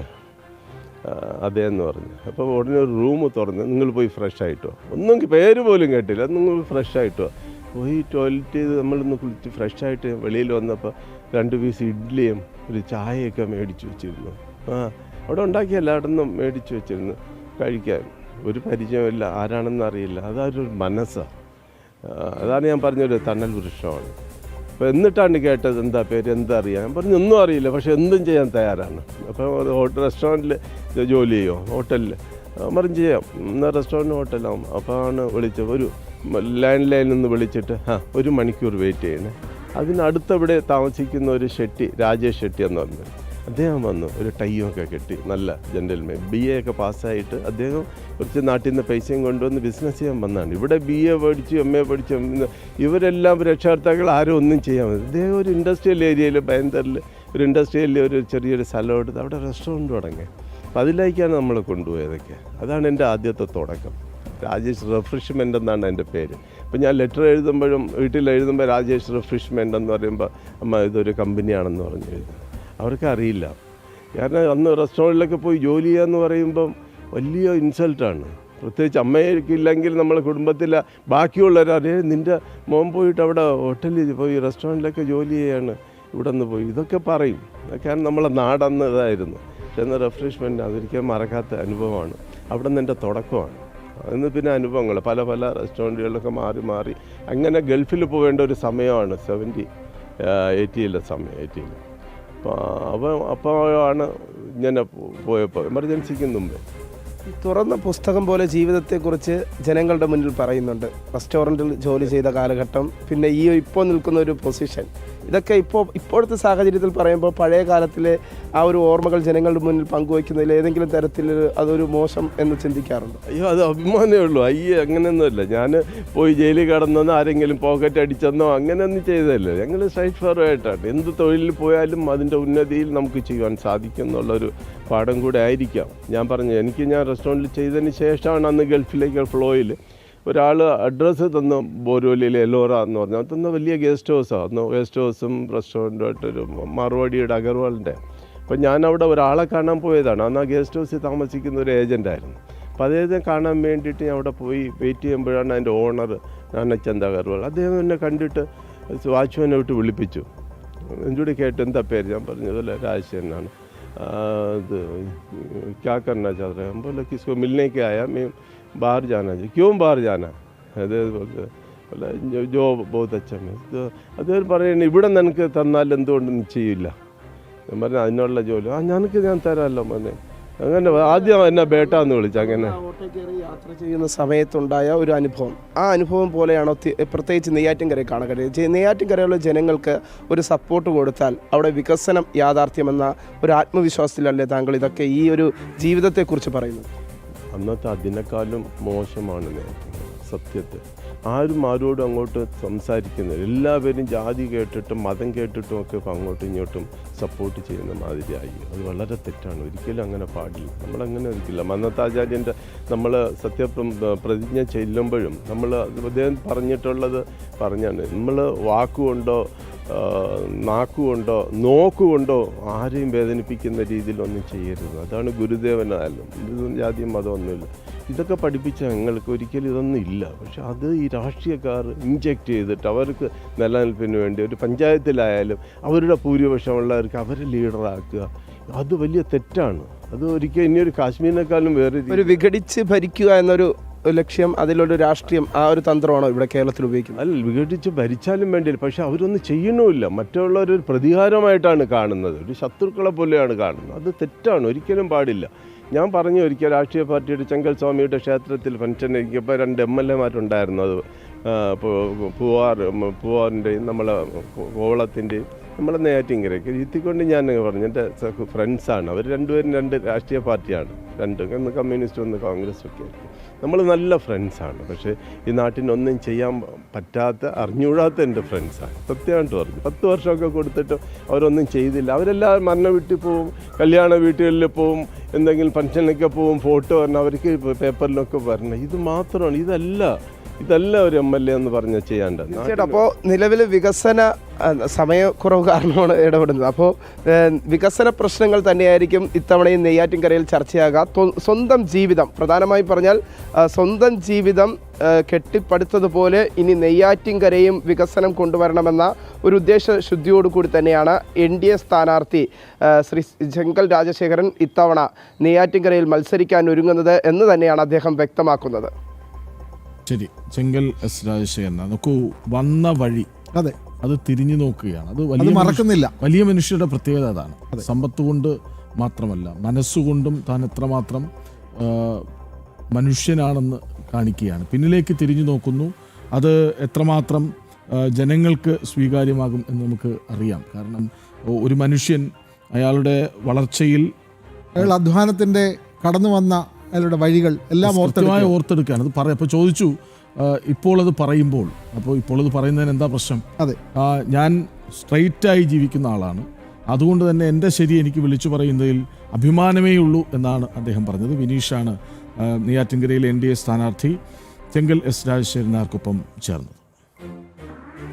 അതേന്ന് പറഞ്ഞു. അപ്പോൾ ഉടനെ ഒരു റൂം തുറന്ന്, നിങ്ങൾ പോയി ഫ്രഷ് ആയിട്ടോ. ഒന്നും പേര് പോലും കേട്ടില്ല, നിങ്ങൾ ഫ്രഷ് ആയിട്ടോ. പോയി ടോയ്ലറ്റ് ചെയ്ത് നമ്മളൊന്ന് കുളിച്ച് ഫ്രഷായിട്ട് വെളിയിൽ വന്നപ്പോൾ 2 പീസ് ഇഡ്ഡലിയും ഒരു ചായയൊക്കെ മേടിച്ച് വെച്ചിരുന്നു. അവിടെ ഉണ്ടാക്കിയല്ല, അവിടെ നിന്ന് മേടിച്ച് വെച്ചിരുന്നു കഴിക്കാൻ. ഒരു പരിചയമില്ല, ആരാണെന്ന് അറിയില്ല. അതൊരു മനസ്സാണ്. അതാണ് ഞാൻ പറഞ്ഞൊരു തണൽ വൃക്ഷമാണ്. അപ്പോൾ എന്നിട്ടാണ് കേട്ടത്, എന്താ പേര്, എന്താ അറിയാം. ഞാൻ പറഞ്ഞു ഒന്നും അറിയില്ല, പക്ഷെ എന്തും ചെയ്യാൻ തയ്യാറാണ്. അപ്പോൾ റെസ്റ്റോറൻറ്റിൽ ജോലി ചെയ്യുമോ? ഹോട്ടലിൽ പറഞ്ഞു ചെയ്യാം. എന്നാൽ റെസ്റ്റോറൻറ്റ് ഹോട്ടലാവും. അപ്പോൾ ആണ് വിളിച്ചത്, ഒരു ലാൻഡ് ലൈനിൽ നിന്ന് വിളിച്ചിട്ട് 1 മണിക്കൂർ വെയിറ്റ് ചെയ്യണേ. അതിനടുത്തവിടെ താമസിക്കുന്ന ഒരു ഷെട്ടി, രാജേഷ് ഷെട്ടി എന്ന് പറഞ്ഞു. അദ്ദേഹം വന്നു, ഒരു ടൈയൊക്കെ കെട്ടി, നല്ല ജെൻ്റൽമാൻ. BA ഒക്കെ പാസ്സായിട്ട് അദ്ദേഹം കുറച്ച് നാട്ടിൽ നിന്ന് പൈസയും കൊണ്ടുവന്ന് ബിസിനസ് ചെയ്യാൻ വന്നതാണ്. ഇവിടെ BA പഠിച്ചു, MA പഠിച്ചു. ഇവരെല്ലാം രക്ഷകർത്താക്കൾ ആരും ഒന്നും ചെയ്യാൻ പറ്റും. അദ്ദേഹം ഒരു ഇൻഡസ്ട്രിയൽ ഏരിയയിൽ, ബൈന്ദറിൽ ഒരു ഇൻഡസ്ട്രിയലിൽ ഒരു ചെറിയൊരു സ്ഥലം എടുത്ത് അവിടെ റെസ്റ്റോറൻറ്റ് തുടങ്ങി. അപ്പോൾ അതിലേക്കാണ് നമ്മൾ കൊണ്ടുപോയതൊക്കെ. അതാണ് എൻ്റെ ആദ്യത്തെ തുടക്കം. രാജേഷ് റിഫ്രഷ്മെൻ്റ് എന്നാണ് എൻ്റെ പേര്. അപ്പോൾ ഞാൻ ലെറ്റർ എഴുതുമ്പോഴും വീട്ടിൽ എഴുതുമ്പോൾ രാജേഷ് റിഫ്രഷ്മെൻ്റ് എന്ന് പറയുമ്പോൾ അമ്മ ഇതൊരു കമ്പനിയാണെന്ന് പറഞ്ഞു എഴുതും. അവർക്ക് അറിയില്ല. കാരണം അന്ന് റെസ്റ്റോറൻറ്റിലൊക്കെ പോയി ജോലി ചെയ്യാന്ന് പറയുമ്പം വലിയ ഇൻസൾട്ടാണ്. പ്രത്യേകിച്ച് അമ്മയ്ക്കില്ലെങ്കിൽ നമ്മളെ കുടുംബത്തിലെ ബാക്കിയുള്ളവരറിയാം, നിൻ്റെ മോൻ പോയിട്ട് അവിടെ ഹോട്ടലിൽ പോയി റെസ്റ്റോറൻറ്റിലൊക്കെ ജോലി ചെയ്യാണ്, ഇവിടെ നിന്ന് പോയി, ഇതൊക്കെ പറയും. കാരണം നമ്മളെ നാടന്ന് ഇതായിരുന്നു. പക്ഷെ എന്നാൽ റിഫ്രഷ്മെൻ്റ് അതൊരിക്കലും മറക്കാത്ത അനുഭവമാണ്. അവിടെ നിന്ന് എൻ്റെ തുടക്കമാണ്. അന്ന് പിന്നെ അനുഭവങ്ങൾ പല റെസ്റ്റോറൻറ്റുകളിലൊക്കെ മാറി അങ്ങനെ ഗൾഫിൽ പോകേണ്ട ഒരു സമയമാണ് 80-ലെ സമയം. 80-ൽ അപ്പോഴാണ് ഇങ്ങനെ പോയപ്പോൾ എമർജൻസിക്ക് മുമ്പേ. തുറന്ന പുസ്തകം പോലെ ജീവിതത്തെക്കുറിച്ച് ജനങ്ങളുടെ മുന്നിൽ പറയുന്നുണ്ട്. റെസ്റ്റോറൻറ്റിൽ ജോലി ചെയ്ത കാലഘട്ടം, പിന്നെ ഈ ഇപ്പോൾ നിൽക്കുന്ന ഒരു പൊസിഷൻ, ഇതൊക്കെ ഇപ്പോഴത്തെ സാഹചര്യത്തിൽ പറയുമ്പോൾ പഴയ കാലത്തിലെ ആ ഒരു ഓർമ്മകൾ ജനങ്ങളുടെ മുന്നിൽ പങ്കുവയ്ക്കുന്നതിൽ ഏതെങ്കിലും തരത്തിൽ അതൊരു മോശം എന്ന് ചിന്തിക്കാറുണ്ട്? അയ്യോ, അത് അഭിമാനമേ ഉള്ളൂ. അങ്ങനെയൊന്നുമില്ല. ഞാൻ പോയി ജയിലിൽ കടന്നെന്നോ ആരെങ്കിലും പോക്കറ്റ് അടിച്ചെന്നോ അങ്ങനെയൊന്നും ചെയ്തതല്ലേ. ഞങ്ങൾ സ്ട്രൈറ്റ് ഫോർവേഡായിട്ടാണ്. എന്ത് തൊഴിലിൽ പോയാലും അതിൻ്റെ ഉന്നതിയിൽ നമുക്ക് ചെയ്യാൻ സാധിക്കും എന്നുള്ളൊരു പാഠം കൂടെ ആയിരിക്കാം. ഞാൻ പറഞ്ഞു, ഞാൻ റെസ്റ്റോറൻറ്റിൽ ചെയ്തതിന് ശേഷമാണ് അന്ന് ഗൾഫിലേക്ക് ഫ്ലോയിൽ ഒരാൾ അഡ്രസ്സ് തന്നു, ബോരോലിയിൽ എലോറ എന്ന് പറഞ്ഞു. തന്ന വലിയ ഗസ്റ്റ് ഹൗസാണ്, ഗസ്റ്റ് ഹൗസും റെസ്റ്റോറൻറ്റുമായിട്ടൊരു മറുപടിയുടെ അഗർവാളിൻ്റെ. അപ്പോൾ ഞാനവിടെ ഒരാളെ കാണാൻ പോയതാണ്. അന്ന് ആ ഗസ്റ്റ് ഹൗസിൽ താമസിക്കുന്ന ഒരു ഏജൻ്റായിരുന്നു. അപ്പോൾ അദ്ദേഹത്തെ കാണാൻ വേണ്ടിയിട്ട് ഞാൻ അവിടെ പോയി വെയിറ്റ് ചെയ്യുമ്പോഴാണ് അതിൻ്റെ ഓണർ നാനച്ചന്ത അഗർവാൾ. അദ്ദേഹം എന്നെ കണ്ടിട്ട് വാച്ച്മാനെ വിട്ട് വിളിപ്പിച്ചു. എന്നോട് കേട്ട് എന്താ പേര്? ഞാൻ പറഞ്ഞതല്ല രാജശേഖരനാണ്. ഇത് क्या करना चाह रहे हैं? हम बोले किसको मिलने के आया, मैं बाहर जाना चाहिए. क्यों बाहर जाना? അത് बोले जो बहुत अच्छा है. അദ്ദേഹം പറയുന്നത് ഇവിടെ നിനക്ക് തന്നാൽ എന്തുകൊണ്ട് നീ ചെയ്യില്ല? ഞാൻ പറഞ്ഞു അതിനുള്ള ജോലി ഞാൻ തരാമല്ലോ മോനെ. അങ്ങനെ ആദ്യം എന്നെ ബേട്ടാന്ന് വിളിച്ചു. അങ്ങനെ ഓട്ടോ കയറി യാത്ര ചെയ്യുന്ന സമയത്തുണ്ടായ ഒരു അനുഭവം, ആ അനുഭവം പോലെയാണോ പ്രത്യേകിച്ച് നെയ്യാറ്റിൻകരയെ കാണാൻ കഴിയും? നെയ്യാറ്റിൻകരയിലുള്ള ജനങ്ങൾക്ക് ഒരു സപ്പോർട്ട് കൊടുത്താൽ അവിടെ വികസനം യാഥാർത്ഥ്യമെന്ന ഒരു ആത്മവിശ്വാസത്തിലല്ലേ താങ്കൾ ഇതൊക്കെ ഈ ഒരു ജീവിതത്തെക്കുറിച്ച് പറയുന്നത്? അന്നത്തെ അതിനേക്കാളും മോശമാണ് സത്യത്തിൽ. ആരോടും അങ്ങോട്ട് സംസാരിക്കുന്നില്ല. എല്ലാവരും ജാതി കേട്ടിട്ടും മതം കേട്ടിട്ടും ഒക്കെ ഇപ്പം അങ്ങോട്ടും ഇങ്ങോട്ടും സപ്പോർട്ട് ചെയ്യുന്ന മാതിരിയായി. അത് വളരെ തെറ്റാണ്. ഒരിക്കലും അങ്ങനെ പാടില്ല. നമ്മളങ്ങനെ ഒരിക്കലില്ല. മന്നത്താചാര്യൻ്റെ നമ്മൾ പ്രതിജ്ഞ ചെല്ലുമ്പോഴും നമ്മൾ അദ്ദേഹം പറഞ്ഞിട്ടുള്ളത് പറഞ്ഞാണ്, നമ്മൾ വാക്കുകൊണ്ടോ നാക്കുകൊണ്ടോ നോക്കുകൊണ്ടോ ആരെയും വേദനിപ്പിക്കുന്ന രീതിയിലൊന്നും ചെയ്യരുത്. അതാണ് ഗുരുദേവനായാലും. ഇത് ജാതിയും മതമൊന്നുമില്ല. ഇതൊക്കെ പഠിപ്പിച്ച ഞങ്ങൾക്ക് ഒരിക്കലും ഇതൊന്നും ഇല്ല. പക്ഷെ അത് ഈ രാഷ്ട്രീയക്കാർ ഇൻജെക്റ്റ് ചെയ്തിട്ട് അവർക്ക് നിലനിൽപ്പിന് വേണ്ടി ഒരു പഞ്ചായത്തിലായാലും അവരുടെ ഭൂരിപക്ഷമുള്ളവർക്ക് അവരെ ലീഡറാക്കുക, അത് വലിയ തെറ്റാണ്. അത് ഒരിക്കലും ഇനിയൊരു കാശ്മീരിനേക്കാളും വേറെ ഒരു വിഘടിച്ച് ഭരിക്കുക എന്നൊരു ലക്ഷ്യം, അതിലൊരു രാഷ്ട്രീയം, ആ ഒരു തന്ത്രമാണോ ഇവിടെ കേരളത്തിൽ ഉപയോഗിക്കുന്നത്? അല്ല, വിഘടിച്ച് ഭരിച്ചാലും വേണ്ടിയില്ല. പക്ഷെ അവരൊന്നും ചെയ്യണമില്ല. മറ്റുള്ളവരൊരു പ്രതികാരമായിട്ടാണ് കാണുന്നത്, ഒരു ശത്രുക്കളെ പോലെയാണ് കാണുന്നത്. അത് തെറ്റാണ്, ഒരിക്കലും പാടില്ല. ഞാൻ പറഞ്ഞു, ഒരിക്കൽ രാഷ്ട്രീയ പാർട്ടിയുടെ ചെങ്കൽ സ്വാമിയുടെ ക്ഷേത്രത്തിൽ ഫംഗ്ഷൻ ഇരിക്കുമ്പോൾ 2 MLA മാരുണ്ടായിരുന്നു. അത് പൂവാറിൻ്റെയും നമ്മളെ കോവളത്തിൻ്റെയും നമ്മളെ നെയ്യാറ്റിൻകരയ്ക്ക് ഇരുത്തിക്കൊണ്ട് ഞാൻ പറഞ്ഞു, എൻ്റെ ഫ്രണ്ട്സാണ് അവർ രണ്ടുപേരും 2 രാഷ്ട്രീയ പാർട്ടിയാണ്, 2 ഒന്ന് കമ്മ്യൂണിസ്റ്റ് ഒന്ന് കോൺഗ്രസ് ഒക്കെ ആയിരിക്കും. നമ്മൾ നല്ല ഫ്രണ്ട്സാണ്. പക്ഷേ ഈ നാട്ടിനൊന്നും ചെയ്യാൻ പറ്റാത്ത അറിഞ്ഞുകൂടാത്ത എൻ്റെ ഫ്രണ്ട്സാണ്. സത്യമായിട്ട് പറഞ്ഞു. 10 വർഷമൊക്കെ കൊടുത്തിട്ട് അവരൊന്നും ചെയ്തില്ല. അവരെല്ലാം മരണ വീട്ടിൽ പോവും, കല്യാണ വീട്ടുകളിൽ പോവും, എന്തെങ്കിലും ഫംഗ്ഷനിലൊക്കെ പോവും, ഫോട്ടോ വരണം, അവർക്ക് പേപ്പറിലൊക്കെ വരണം. ഇത് മാത്രമാണ്, ഇതല്ല ഒരു MLA എന്ന് പറഞ്ഞാൽ ചെയ്യേണ്ടത്. അപ്പോൾ നിലവിൽ വികസന സമയക്കുറവ് കാരണമാണ് ഇടപെടുന്നത്. അപ്പോൾ വികസന പ്രശ്നങ്ങൾ തന്നെയായിരിക്കും ഇത്തവണയും നെയ്യാറ്റിൻകരയിൽ ചർച്ചയാകുക. സ്വന്തം ജീവിതം, പ്രധാനമായി പറഞ്ഞാൽ സ്വന്തം ജീവിതം കെട്ടിപ്പടുത്തതുപോലെ ഇനി നെയ്യാറ്റിൻകരയും വികസനം കൊണ്ടുവരണമെന്ന ഒരു ഉദ്ദേശ ശുദ്ധിയോടുകൂടി തന്നെയാണ് NDA സ്ഥാനാർത്ഥി ശ്രീ ചെങ്കൽ രാജശേഖരൻ ഇത്തവണ നെയ്യാറ്റിൻകരയിൽ മത്സരിക്കാൻ ഒരുങ്ങുന്നത് എന്ന് തന്നെയാണ് അദ്ദേഹം വ്യക്തമാക്കുന്നത്. ശരി, ചെങ്കൽ S. രാജശേഖരൻ നോക്കൂ, വന്ന വഴി അതെ അത് തിരിഞ്ഞു നോക്കുകയാണ്. അത് മറക്കുന്നില്ല. വലിയ മനുഷ്യരുടെ പ്രത്യേകത അതാണ്. സമ്പത്ത് കൊണ്ട് മാത്രമല്ല, മനസ്സുകൊണ്ടും താൻ എത്രമാത്രം മനുഷ്യനാണെന്ന് കാണിക്കുകയാണ്. പിന്നിലേക്ക് തിരിഞ്ഞു നോക്കുന്നു. അത് എത്രമാത്രം ജനങ്ങൾക്ക് സ്വീകാര്യമാകും എന്ന് നമുക്ക് അറിയാം. കാരണം ഒരു മനുഷ്യൻ അയാളുടെ വളർച്ചയിൽ അയാൾ അധ്വാനത്തിൻ്റെ കടന്നു വന്ന അയാളുടെ വഴികൾ എല്ലാം ഓർത്തെടുക്കുകയാണ്. അത് അപ്പോൾ ചോദിച്ചു, ഇപ്പോൾ അത് പറയുമ്പോൾ, ഇപ്പോൾ അത് പറയുന്നതിന് എന്താ പ്രശ്നം? അതെ, ഞാൻ സ്ട്രൈറ്റായി ജീവിക്കുന്ന ആളാണ്, അതുകൊണ്ട് തന്നെ എൻ്റെ ശരി എനിക്ക് വിളിച്ചു പറയുന്നതിൽ അഭിമാനമേ ഉള്ളൂ എന്നാണ് അദ്ദേഹം പറഞ്ഞത്. വിനീഷാണ് നെയ്യാറ്റിൻകരയിലെ NDA സ്ഥാനാർത്ഥി ചെങ്കൽ S. രാജശേഖരനാർക്കൊപ്പം ചേർന്നത്.